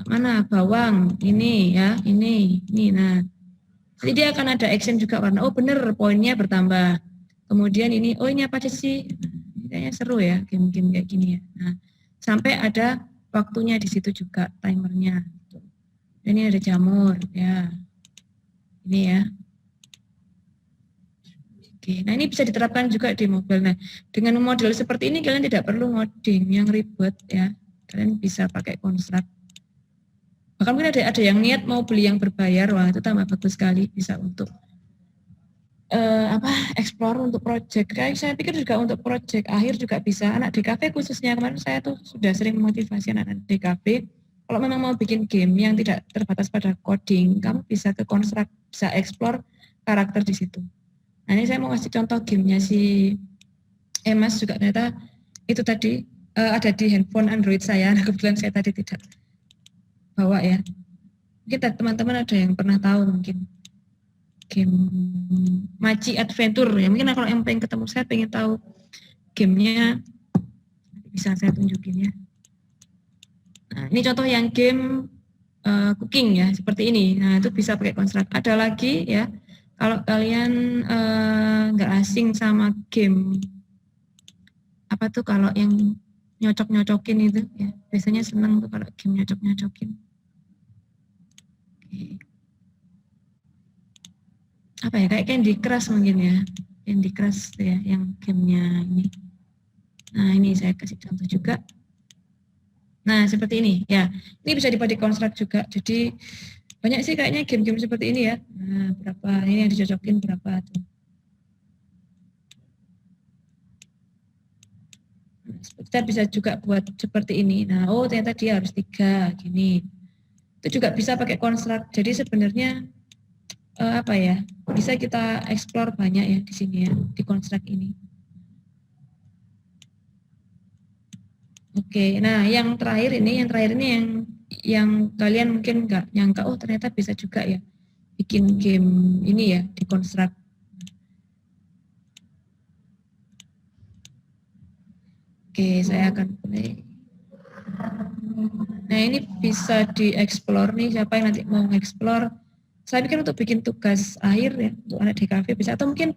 mana bawang ini ya, ini. Nah jadi dia akan ada action juga karena oh bener poinnya bertambah. Kemudian ini oh ini apa aja sih? Ini kayaknya seru ya game-game kayak gini ya. Nah sampai ada waktunya di situ juga timernya. Ini ada jamur ya. Ini ya. Oke, nah ini bisa diterapkan juga di mobile. Nah dengan model seperti ini kalian tidak perlu ngoding yang ribet ya. Kalian bisa pakai Construct. Bahkan mungkin ada yang niat mau beli yang berbayar, wah itu tambah bagus sekali, bisa untuk explore untuk project. Kayak saya pikir juga untuk project akhir juga bisa. Anak DKV khususnya kemarin saya tuh sudah sering memotivasi anak-anak DKV. Kalau memang mau bikin game yang tidak terbatas pada coding, kamu bisa ke Construct, bisa explore karakter di situ. Nah ini saya mau kasih contoh gamenya si Emas juga ternyata itu tadi ada di handphone Android saya. Nah kebetulan saya tadi tidak bawa ya. Kita teman-teman ada yang pernah tahu mungkin game Maci Adventure ya. Mungkin kalau yang pengen ketemu saya pengen tahu gamenya bisa saya tunjukin ya. Nah ini contoh yang game cooking ya seperti ini. Nah itu bisa pakai Construct. Ada lagi ya kalau kalian nggak asing sama game apa tuh kalau yang nyocok-nyocokin itu ya biasanya seneng tuh kalau game nyocok-nyocokin. Apa ya kayak Candy Crush mungkin ya, Candy Crush ya yang gamenya ini. Nah, ini saya kasih contoh juga. Nah, seperti ini ya. Ini bisa dipakai konstruk juga. Jadi banyak sih kayaknya game-game seperti ini ya. Nah, berapa ini yang dicocokin berapa tuh. Kita bisa juga buat seperti ini. Nah, oh ternyata dia harus 3 gini. Itu juga bisa pakai konstruk. Jadi sebenarnya apa ya? Bisa kita explore banyak ya di sini ya, di konstruk ini. Oke, nah yang terakhir ini yang kalian mungkin nggak nyangka, oh ternyata bisa juga ya bikin game ini ya di konstruk. Oke, saya akan play. Nah ini bisa dieksplor nih, siapa yang nanti mau ngeksplor. Saya pikir untuk bikin tugas akhir ya, untuk anak DKV bisa, atau mungkin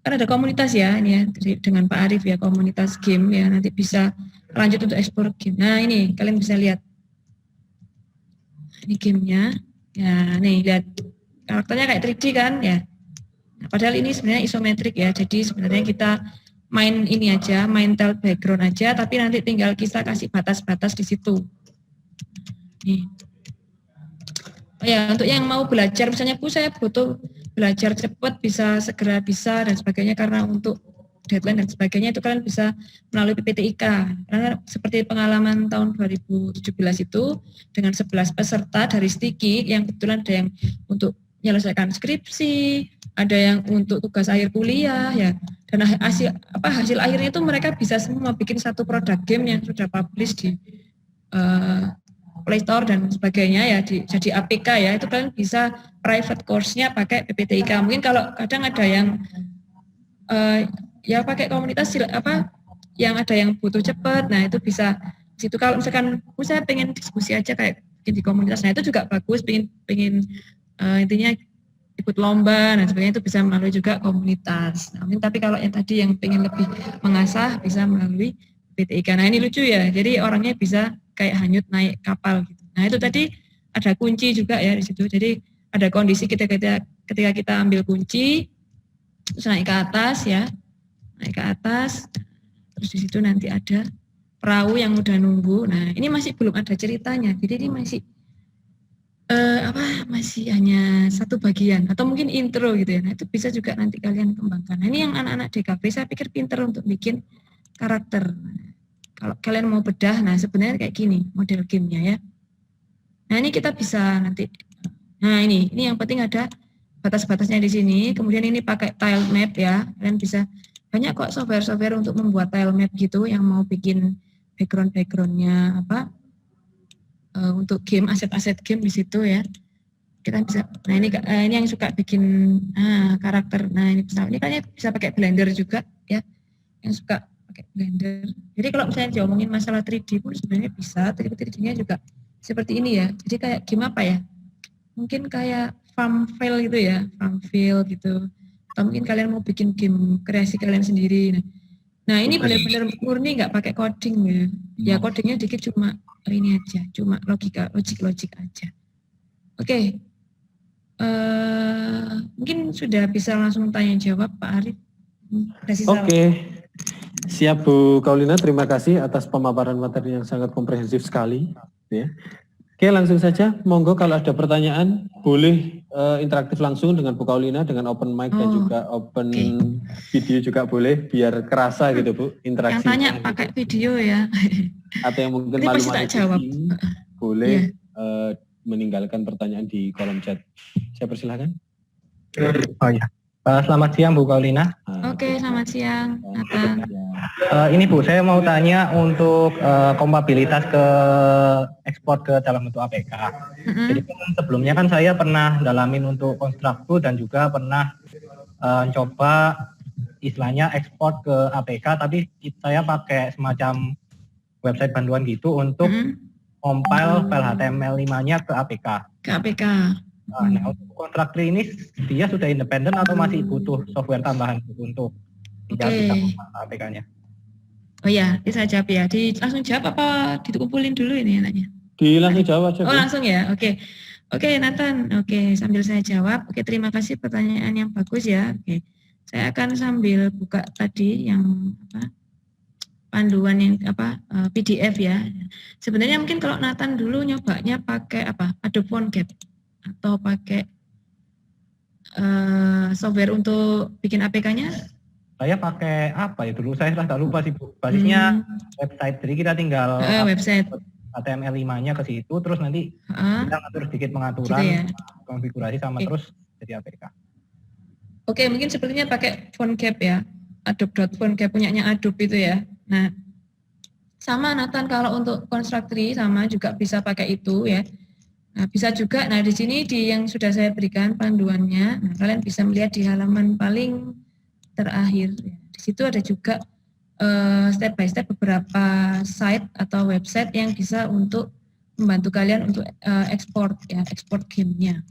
kan ada komunitas ya, ini ya dengan Pak Arif ya, komunitas game ya, nanti bisa lanjut untuk eksplor game. Nah ini kalian bisa lihat, ini gamenya, ya nih lihat karakternya kayak 3D kan ya. Nah, padahal ini sebenarnya isometrik ya, jadi sebenarnya kita main ini aja, main tile background aja, tapi nanti tinggal kita kasih batas-batas di situ. Nih. Oh ya, untuk yang mau belajar, misalnya Bu saya butuh belajar cepat, bisa segera bisa dan sebagainya, karena untuk deadline dan sebagainya itu kalian bisa melalui PPTIK. Karena seperti pengalaman tahun 2017 itu dengan 11 peserta dari Stiki yang kebetulan ada yang untuk menyelesaikan skripsi, ada yang untuk tugas akhir kuliah ya. Dan hasil akhirnya itu mereka bisa semua bikin satu produk game yang sudah publish di Play Store dan sebagainya ya, jadi APK ya, itu kalian bisa private course-nya pakai PPTIK. Mungkin kalau kadang ada yang ya pakai komunitas yang ada yang butuh cepat, nah itu bisa situ. Kalau misalkan saya pengen diskusi aja kayak di komunitas, nah itu juga bagus, pengen intinya ikut lomba dan sebagainya, itu bisa melalui juga komunitas. Nah, tapi kalau yang tadi yang pengen lebih mengasah bisa melalui PPTIK. Nah ini lucu ya, jadi orangnya bisa kayak hanyut naik kapal gitu. Nah itu tadi ada kunci juga ya di situ. Jadi ada kondisi ketika kita ambil kunci, terus naik ke atas ya, naik ke atas, terus di situ nanti ada perahu yang udah nunggu. Nah ini masih belum ada ceritanya, jadi ini masih masih hanya satu bagian atau mungkin intro gitu ya. Nah itu bisa juga nanti kalian kembangkan. Nah ini yang anak-anak DKV saya pikir pinter untuk bikin karakter. Kalau kalian mau bedah, nah sebenarnya kayak gini model gamenya ya. Nah ini kita bisa nanti, nah ini yang penting ada batas-batasnya di sini. Kemudian ini pakai tile map ya, kalian bisa banyak kok software-software untuk membuat tile map gitu yang mau bikin background-backgroundnya untuk game, aset-aset game di situ ya. Kita bisa, nah ini yang suka bikin karakter. Nah ini kayaknya bisa pakai Blender juga ya, yang suka pakai Blender. Jadi kalau misalnya diomongin masalah 3D pun sebenarnya bisa, 3D-nya juga seperti ini ya. Jadi kayak game apa ya? Mungkin kayak Farmville gitu ya, Farmville gitu. Atau mungkin kalian mau bikin game kreasi kalian sendiri. Nah ini benar-benar murni nggak pakai coding ya. Ya codingnya dikit, cuma ini aja, cuma logik aja. Oke. Mungkin sudah bisa langsung tanya jawab Pak Arif. Oke. Siap Bu Kaulina, terima kasih atas pemaparan materi yang sangat komprehensif sekali. Ya. Oke, langsung saja. Monggo kalau ada pertanyaan, boleh interaktif langsung dengan Bu Kaulina, dengan open mic dan juga open video juga boleh, biar kerasa gitu Bu, interaksi. Yang tanya pakai video ya. Atau yang mungkin malu-malu boleh meninggalkan pertanyaan di kolom chat. Saya persilahkan. Oh ya. Selamat siang Bu Kaulina. Oke, selamat siang Nathan. Ini Bu, saya mau tanya untuk kompatibilitas ke ekspor ke dalam bentuk APK. Jadi sebelumnya kan saya pernah dalamin untuk konstruktur dan juga pernah coba istilahnya ekspor ke APK, tapi saya pakai semacam website bantuan gitu untuk compile file HTML5-nya ke APK. Ke APK. Nah, untuk kontraktor ini dia sudah independen atau masih butuh software tambahan untuk tidak bisa APK-nya? Oh ya, bisa jawab ya. Langsung jawab apa dikumpulin dulu ini anaknya? Langsung jawab aja. Oh langsung ya, oke. Oke Nathan, oke sambil saya jawab. Oke, terima kasih pertanyaan yang bagus ya. Oke, saya akan sambil buka tadi yang panduan yang PDF ya. Sebenarnya mungkin kalau Nathan dulu nyobanya pakai Adobe PhoneGap atau pakai software untuk bikin APK-nya. Saya pakai apa ya dulu? Saya agak lupa sih Bu. Basisnya website, jadi kita tinggal website. HTML5-nya ke situ, terus nanti kita ngatur sedikit pengaturan, gitu ya? Konfigurasi sama terus jadi APK. Oke, mungkin sepertinya pakai PhoneGap ya, Adobe.PhoneGap punyanya Adobe itu ya. Nah, sama Nathan kalau untuk Constructory sama juga bisa pakai itu ya. Nah, bisa juga. Nah, di sini yang sudah saya berikan panduannya. Nah, kalian bisa melihat di halaman paling terakhir. Di situ ada juga step by step beberapa site atau website yang bisa untuk membantu kalian untuk ekspor gamenya.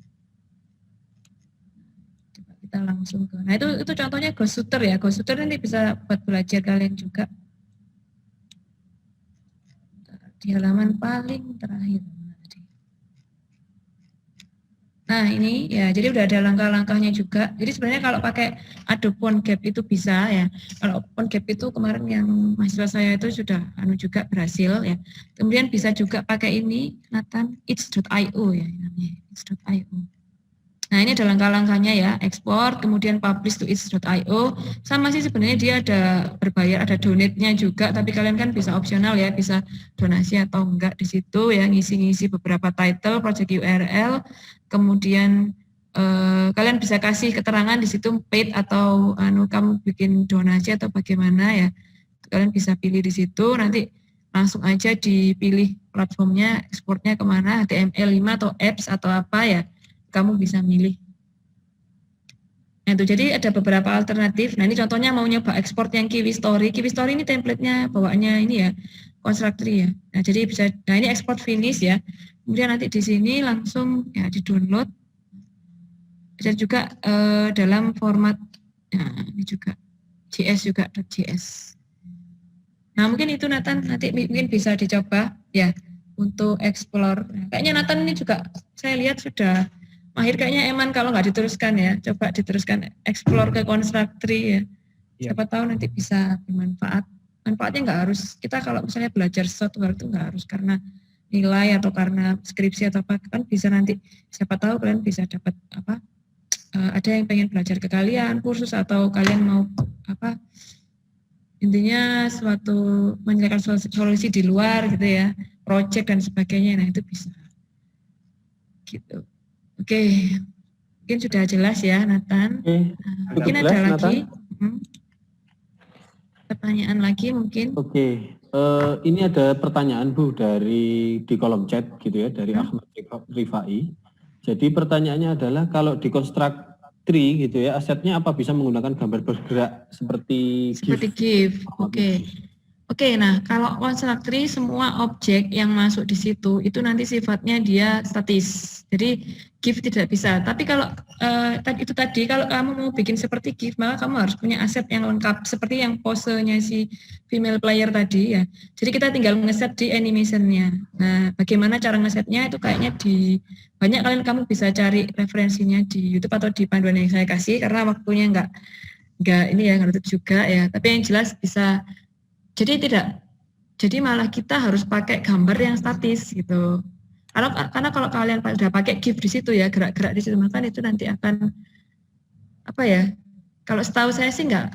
Coba kita langsung ke. Nah, itu contohnya Ghost Shooter ya. Ghost Shooter nanti bisa buat belajar kalian juga. Di halaman paling terakhir. Nah ini ya, jadi udah ada langkah-langkahnya juga. Jadi sebenarnya kalau pakai Adobe PhoneGap itu bisa ya. Kalau PhoneGap itu kemarin yang mahasiswa saya itu sudah juga berhasil ya. Kemudian bisa juga pakai ini Nathan itch.io ya namanya itch.io. Nah ini ada langkah-langkahnya ya, ekspor, kemudian publish to itch.io. Sama sih sebenarnya dia ada berbayar, ada donate-nya juga, tapi kalian kan bisa opsional ya, bisa donasi atau enggak di situ ya, ngisi-ngisi beberapa title, project URL, kemudian kalian bisa kasih keterangan di situ paid atau kamu bikin donasi atau bagaimana ya. Kalian bisa pilih di situ, nanti langsung aja dipilih platformnya, ekspornya kemana, HTML5 atau apps atau apa ya. Kamu bisa milih. Nah itu jadi ada beberapa alternatif. Nah ini contohnya mau nyoba ekspor yang Kiwi Story. Kiwi Story ini template-nya bawaannya ini ya, Constructory ya. Nah jadi bisa, nah ini ekspor finish ya. Kemudian nanti di sini langsung ya di download. Bisa juga dalam format, nah ini juga JS juga .js. Nah mungkin itu Nathan nanti mungkin bisa dicoba ya untuk explore. Kayaknya Nathan ini juga saya lihat sudah mahir kayaknya Eman kalau nggak diteruskan ya, coba diteruskan explore ke Constructory ya. Siapa tahu nanti bisa bermanfaat. Manfaatnya nggak harus, kita kalau misalnya belajar software itu nggak harus karena nilai atau karena skripsi atau apa, kan bisa nanti, siapa tahu kalian bisa dapat apa, ada yang pengen belajar ke kalian, kursus atau kalian mau apa, intinya suatu menyediakan solusi di luar gitu ya, project dan sebagainya, nah itu bisa. Gitu. Oke, mungkin sudah jelas ya Nathan. Mungkin ada jelas, lagi pertanyaan lagi mungkin. Oke, ini ada pertanyaan Bu di kolom chat gitu ya, dari Ahmad Rifai. Jadi pertanyaannya adalah kalau di Constructory gitu ya, asetnya apa bisa menggunakan gambar bergerak seperti GIF? Oke, nah kalau Constructory semua objek yang masuk di situ itu nanti sifatnya dia statis. Jadi GIF tidak bisa. Tapi kalau itu tadi kalau kamu mau bikin seperti GIF, maka kamu harus punya aset yang lengkap seperti yang posenya si female player tadi ya. Jadi kita tinggal ngeset di animation-nya. Nah, bagaimana cara ngesetnya itu kayaknya banyak kalian kamu bisa cari referensinya di YouTube atau di panduan yang saya kasih karena waktunya nggak ini ya ngerti juga ya. Tapi yang jelas bisa. Jadi malah kita harus pakai gambar yang statis gitu. Karena kalau kalian sudah pakai GIF di situ ya, gerak-gerak di situ, maka itu nanti akan apa ya? Kalau setahu saya sih nggak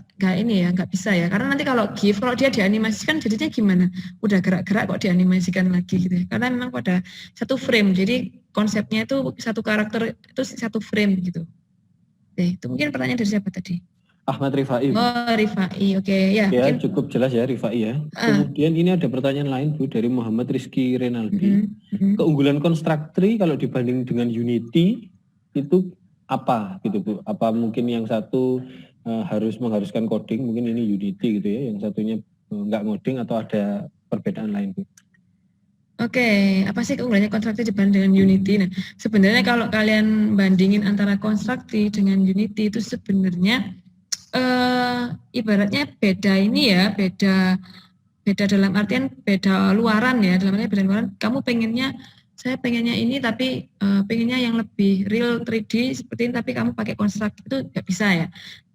bisa ya. Karena nanti kalau GIF, kalau dia dianimasikan jadinya gimana? Udah gerak-gerak kok dianimasikan lagi gitu ya. Karena memang pada satu frame. Jadi konsepnya itu satu karakter itu satu frame gitu. Itu mungkin pertanyaan dari siapa tadi? Ahmad Rifai. Oh, Rifai, oke. Ya, mungkin. Cukup jelas ya Rifai ya. Kemudian ini ada pertanyaan lain Bu dari Muhammad Rizky Renaldi. Keunggulan Constructory kalau dibanding dengan Unity itu apa gitu Bu? Apa mungkin yang satu mengharuskan coding, mungkin ini Unity gitu ya, yang satunya nggak ngoding atau ada perbedaan lain Bu? Oke, apa sih keunggulannya Constructory dibanding dengan Unity? Nah, sebenarnya kalau kalian bandingin antara Constructory dengan Unity itu sebenarnya ibaratnya beda ini ya, beda dalam artian beda luaran ya, dalam artian beda luaran. Saya pengennya ini tapi pengennya yang lebih real 3D seperti ini, tapi kamu pakai Construct itu nggak bisa ya.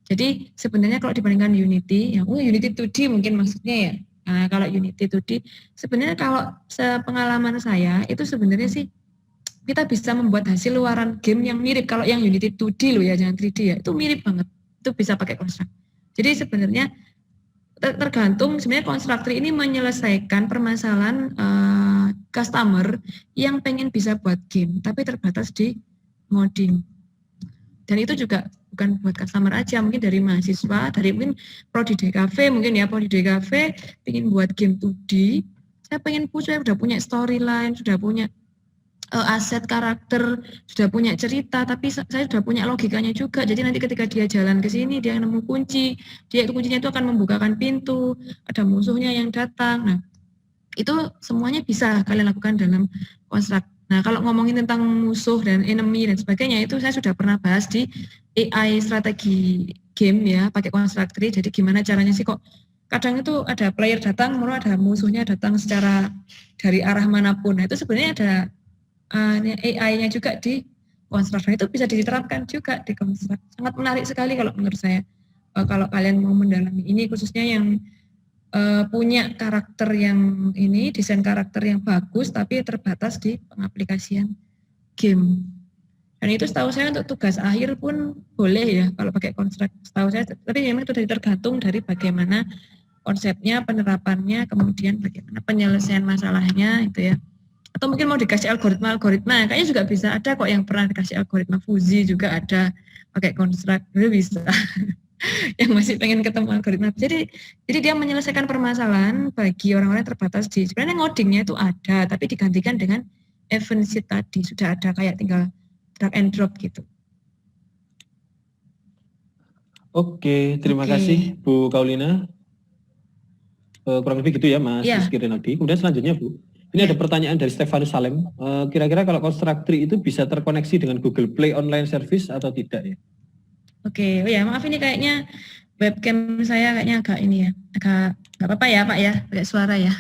Jadi sebenarnya kalau dibandingkan Unity, ya Unity 2D mungkin maksudnya ya, Nah, kalau Unity 2D, sebenarnya kalau sepengalaman saya, itu sebenarnya sih kita bisa membuat hasil luaran game yang mirip. Kalau yang Unity 2D loh ya, jangan 3D ya, itu mirip banget. Itu bisa pakai Construct. Jadi sebenarnya tergantung, sebenarnya Constructor ini menyelesaikan permasalahan customer yang pengen bisa buat game, tapi terbatas di modding. Dan itu juga bukan buat customer aja, mungkin dari mahasiswa, dari mungkin prodi DKV, mungkin ya prodi DKV pengen buat game 2D, saya pengen saya sudah punya storyline, sudah punya aset karakter, sudah punya cerita, tapi saya sudah punya logikanya juga. Jadi nanti ketika dia jalan ke sini, dia nemu kunci, kuncinya itu akan membukakan pintu, ada musuhnya yang datang. Nah, itu semuanya bisa kalian lakukan dalam Construct. Nah, kalau ngomongin tentang musuh dan enemy dan sebagainya, itu saya sudah pernah bahas di AI strategi game ya, pakai Constructor. Jadi gimana caranya sih kok kadang itu ada player datang, malah ada musuhnya datang secara dari arah manapun. Nah, itu sebenarnya ada AI-nya juga di Constructor. Itu bisa diterapkan juga di Construct. Sangat menarik sekali kalau menurut saya. Kalau kalian mau mendalami ini, khususnya yang punya karakter yang ini, desain karakter yang bagus, tapi terbatas di pengaplikasian game. Dan itu setahu saya untuk tugas akhir pun boleh ya kalau pakai Construct, setahu saya. Tapi memang itu tergantung dari bagaimana konsepnya, penerapannya, kemudian bagaimana penyelesaian masalahnya itu ya. Atau mungkin mau dikasih algoritma, kayaknya juga bisa. Ada kok yang pernah dikasih algoritma Fuzi juga ada pakai Construct, itu bisa. Yang masih pengen ketemu algoritma. Jadi dia menyelesaikan permasalahan bagi orang-orang yang terbatas di, sebenarnya ngodingnya itu ada, tapi digantikan dengan event sheet tadi. Sudah ada kayak tinggal drag and drop gitu. Oke, terima kasih Bu Kaulina. Kurang lebih gitu ya Mas Rizky Renaldi. Kemudian selanjutnya Bu, ini ada pertanyaan dari Stefanus Salem. Kira-kira kalau Constructor itu bisa terkoneksi dengan Google Play Online Service atau tidak ya? Oke, oh ya maaf ini kayaknya webcam saya kayaknya agak ini ya, agak nggak apa-apa ya Pak ya, pakai suara ya.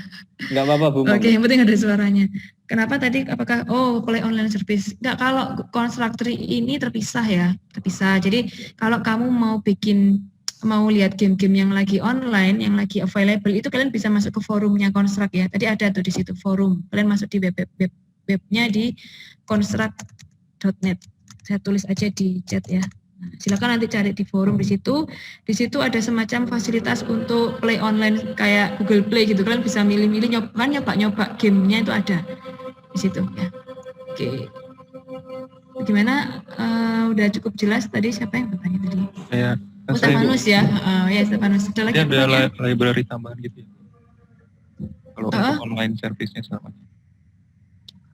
Nggak apa-apa Bu. Oke, yang penting ada suaranya. Kenapa tadi, apakah, Play Online Service? Nggak, kalau Constructor ini terpisah ya, terpisah. Jadi kalau kamu mau lihat game-game yang lagi online, yang lagi available, itu kalian bisa masuk ke forumnya Construct ya. Tadi ada tuh di situ forum. Kalian masuk di webnya di construct.net. Saya tulis aja di chat ya. Nah, silakan nanti cari di forum di situ. Di situ ada semacam fasilitas untuk play online kayak Google Play gitu. Kalian bisa milih-milih nyoba gamenya itu ada di situ ya. Oke. Gimana? Udah cukup jelas tadi, siapa yang bertanya tadi? Saya. Stefanus ya. Ya Stefanus. Ada lagi ada library tambahan gitu ya. Kalau untuk online service-nya sama.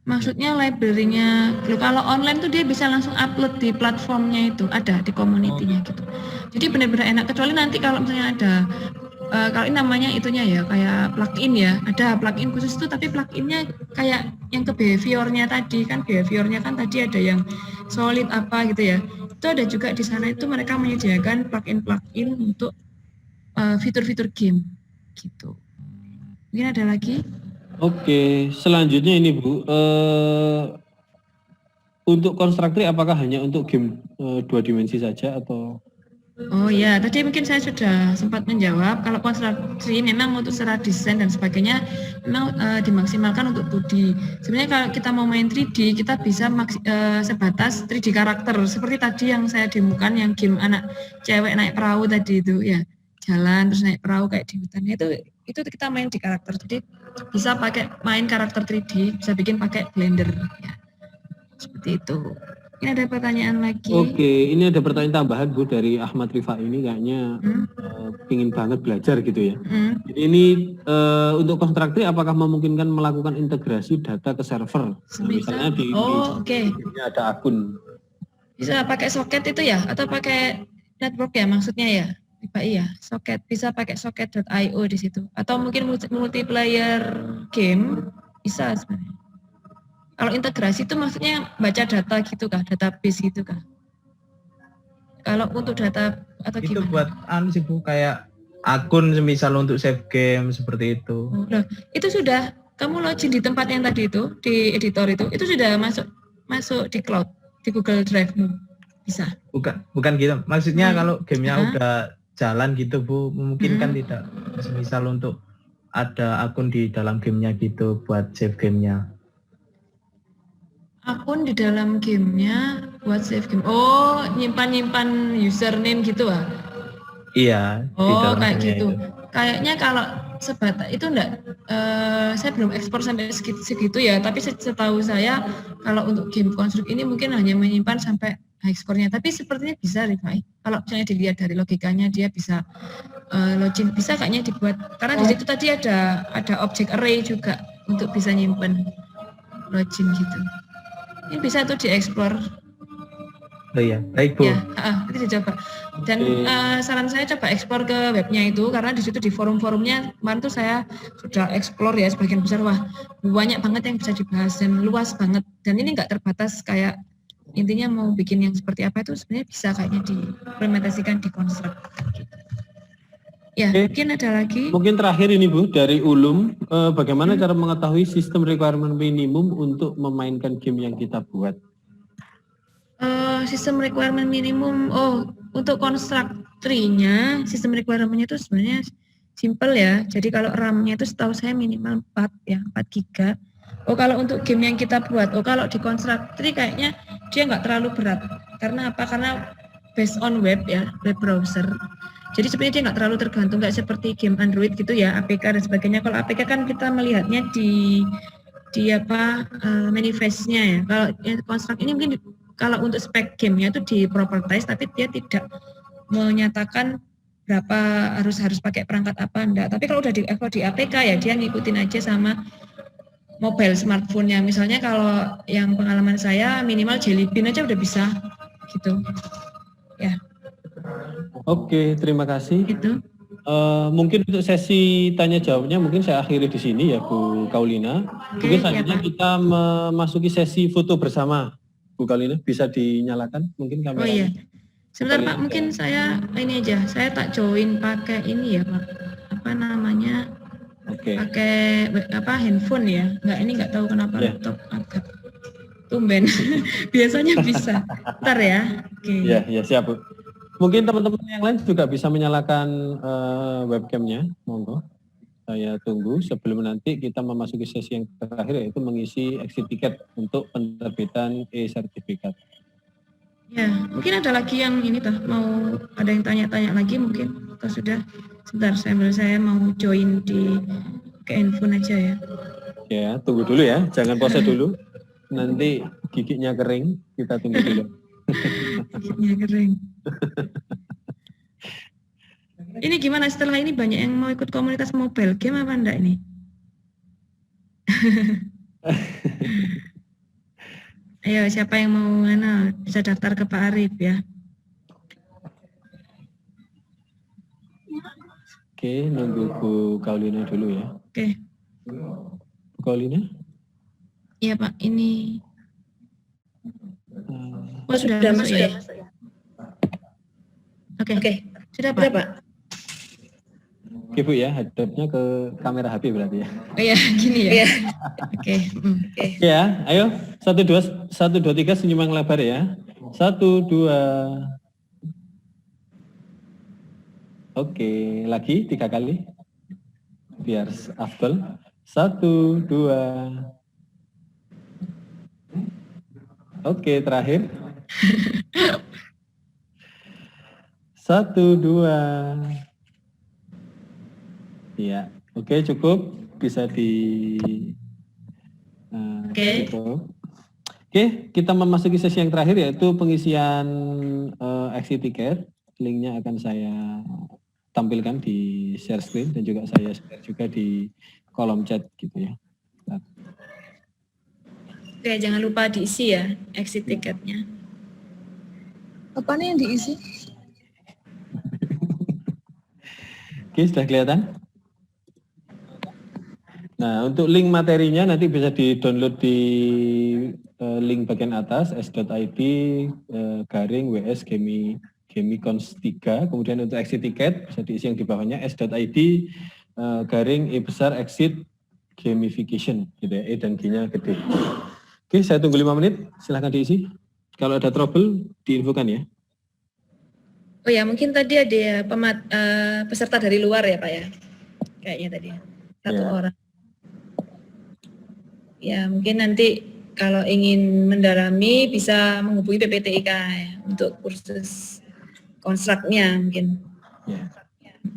Maksudnya library-nya, kalau online tuh dia bisa langsung upload di platformnya itu, ada di community-nya gitu. Jadi benar-benar enak, kecuali nanti kalau misalnya ada, kalau ini namanya itunya ya, kayak plugin ya, ada plugin khusus itu, tapi pluginnya kayak yang ke behavior-nya tadi, kan behavior-nya kan tadi ada yang solid apa gitu ya. Itu ada juga di sana, itu mereka menyediakan plugin-plugin untuk fitur-fitur game gitu. Mungkin ada lagi? Oke, selanjutnya ini Bu, untuk Constructor apakah hanya untuk game 2 dimensi saja atau? Oh ya, tadi mungkin saya sudah sempat menjawab. Kalau Constructor memang untuk secara desain dan sebagainya memang dimaksimalkan untuk 2D. Sebenarnya kalau kita mau main 3D, kita bisa sebatas 3D karakter. Seperti tadi yang saya demokan, yang game anak cewek naik perahu tadi itu ya, jalan terus naik perahu kayak di hutan, itu kita main di karakter. Jadi bisa pakai main karakter 3D, bisa bikin pakai Blender ya. Seperti itu. Ini ada pertanyaan lagi. Oke, ini ada pertanyaan tambahan Bu dari Ahmad Rifa, ini kayaknya pingin banget belajar gitu ya. Jadi ini untuk Constructor apakah memungkinkan melakukan integrasi data ke server? Nah, misalnya di ada akun. Bisa pakai soket itu ya, atau pakai network ya maksudnya ya? Iya, soket, bisa pakai soket.io di situ. Atau mungkin multiplayer game bisa sebenarnya. Kalau integrasi itu maksudnya baca data gitu kah, database gitu kah? Kalau untuk data atau itu gimana? Itu buat sih Bu, kayak akun misal untuk save game seperti itu. Nah, itu sudah kamu login di tempat yang tadi itu, di editor itu sudah masuk di cloud, di Google Drive-mu. Bisa. Bukan gitu. Maksudnya kalau gamenya udah jalan gitu Bu, memungkinkan tidak misal untuk ada akun di dalam gamenya gitu buat save gamenya. Akun di dalam gamenya buat save game. Oh, nyimpan username gitu ah? Iya, di Oh, dalam kayak gamenya gitu. itu. Kayaknya kalau sebatas itu enggak, saya belum ekspor sampai segitu ya. Tapi setahu saya kalau untuk game konstruk ini mungkin hanya menyimpan sampai high score-nya. Tapi sepertinya bisa, Rifai. Kalau misalnya dilihat dari logikanya dia bisa login, bisa kayaknya dibuat. Karena di situ tadi ada object array juga untuk bisa nyimpen login gitu. Ini bisa tuh dieksplor. Oh iya, baik Bu. Ya, itu dicoba. Dan saran saya coba ekspor ke webnya itu, karena di situ di forum-forumnya kemarin tuh saya sudah eksplor ya sebagian besar, wah banyak banget yang bisa dibahas dan luas banget. Dan ini nggak terbatas kayak intinya mau bikin yang seperti apa itu sebenarnya bisa kayaknya diimplementasikan di konstruk. Gitu. Ya, mungkin ada lagi. Mungkin terakhir ini Bu, dari Ulum, bagaimana cara mengetahui sistem requirement minimum untuk memainkan game yang kita buat? Sistem requirement minimum, untuk construct tree-nya, sistem requirement-nya itu sebenarnya simple ya. Jadi kalau RAM-nya itu setahu saya minimal 4 ya, 4 giga. Kalau untuk game yang kita buat, kalau di construct tree kayaknya dia nggak terlalu berat. Karena apa? Karena based on web ya, web browser. Jadi sebenarnya dia nggak terlalu tergantung, nggak seperti game Android gitu ya, APK dan sebagainya. Kalau APK kan kita melihatnya di manifest-nya ya. Kalau construct ini mungkin kalau untuk spek gamenya itu di propertize, tapi dia tidak menyatakan berapa harus pakai perangkat apa enggak. Tapi kalau udah di APK ya dia ngikutin aja sama mobile smartphone-nya. Misalnya kalau yang pengalaman saya minimal Jelly Bean aja udah bisa gitu. Ya. Oke, terima kasih. Gitu. Mungkin untuk sesi tanya jawabnya mungkin saya akhiri di sini ya Bu Kaulina. Mungkin selanjutnya kita memasuki sesi foto bersama. Bu Kaulina bisa dinyalakan mungkin kameranya. Oh iya. Sebentar Pak, mungkin saya ini aja. Saya tak join pakai ini ya Pak. Apa namanya? Pakai handphone ya. Nggak tahu kenapa laptop agak tumben. Biasanya bisa. Bentar ya. Oke. Ya, siap Bu. Mungkin teman-teman yang lain juga bisa menyalakan webcamnya, monggo. Saya tunggu sebelum nanti kita memasuki sesi yang terakhir yaitu mengisi exit ticket untuk penerbitan e-sertifikat. Ya, mungkin ada lagi yang ini mau ada yang tanya-tanya lagi mungkin atau sudah? Sebentar, saya mau join ke handphone aja ya. Ya, tunggu dulu ya, jangan pause dulu. Nanti giginya kering, kita tunggu dulu. Giginya kering. Ini gimana setelah ini banyak yang mau ikut komunitas mobile game apa enggak ini? Ayo siapa yang mau bisa daftar ke Pak Arif ya. Oke, nunggu Bu Kaulina dulu ya. Oke. Bu Kaulina? Iya Pak, ini sudah masuk ya? Oke. Sudah Pak. Oke Bu ya, hadapnya ke kamera HP berarti ya. Oh iya, gini ya. Oke. Ya, ayo 1 2 3 senyum yang lebar ya. 1 2. Oke, lagi 3 kali. Biar afdol. 1 2. Oke, terakhir. 1 2. Ya, oke cukup bisa cukup. Oke, kita memasuki sesi yang terakhir yaitu pengisian exit ticket. Linknya akan saya tampilkan di share screen dan juga saya share juga di kolom chat gitu ya. Oke, jangan lupa diisi ya exit ticketnya. Apa nih yang diisi? Oke, sudah kelihatan? Nah, untuk link materinya nanti bisa di-download di link bagian atas s.id /WS Gamicons 3. Kemudian untuk exit ticket bisa diisi yang di bawahnya s.id /E besar exit gamification gitu ya, E dan G-nya gede. Oke, saya tunggu 5 menit, silahkan diisi. Kalau ada trouble diinfokan ya. Oh ya, mungkin tadi ada peserta dari luar ya Pak ya, kayaknya tadi. 1 Ya. orang. Ya, mungkin nanti kalau ingin mendalami bisa menghubungi PPTIK ya, untuk kursus konstruknya mungkin. Ya.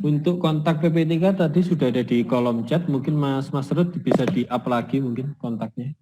Untuk kontak PP3 tadi sudah ada di kolom chat, mungkin Mas Rud bisa di-up lagi mungkin kontaknya.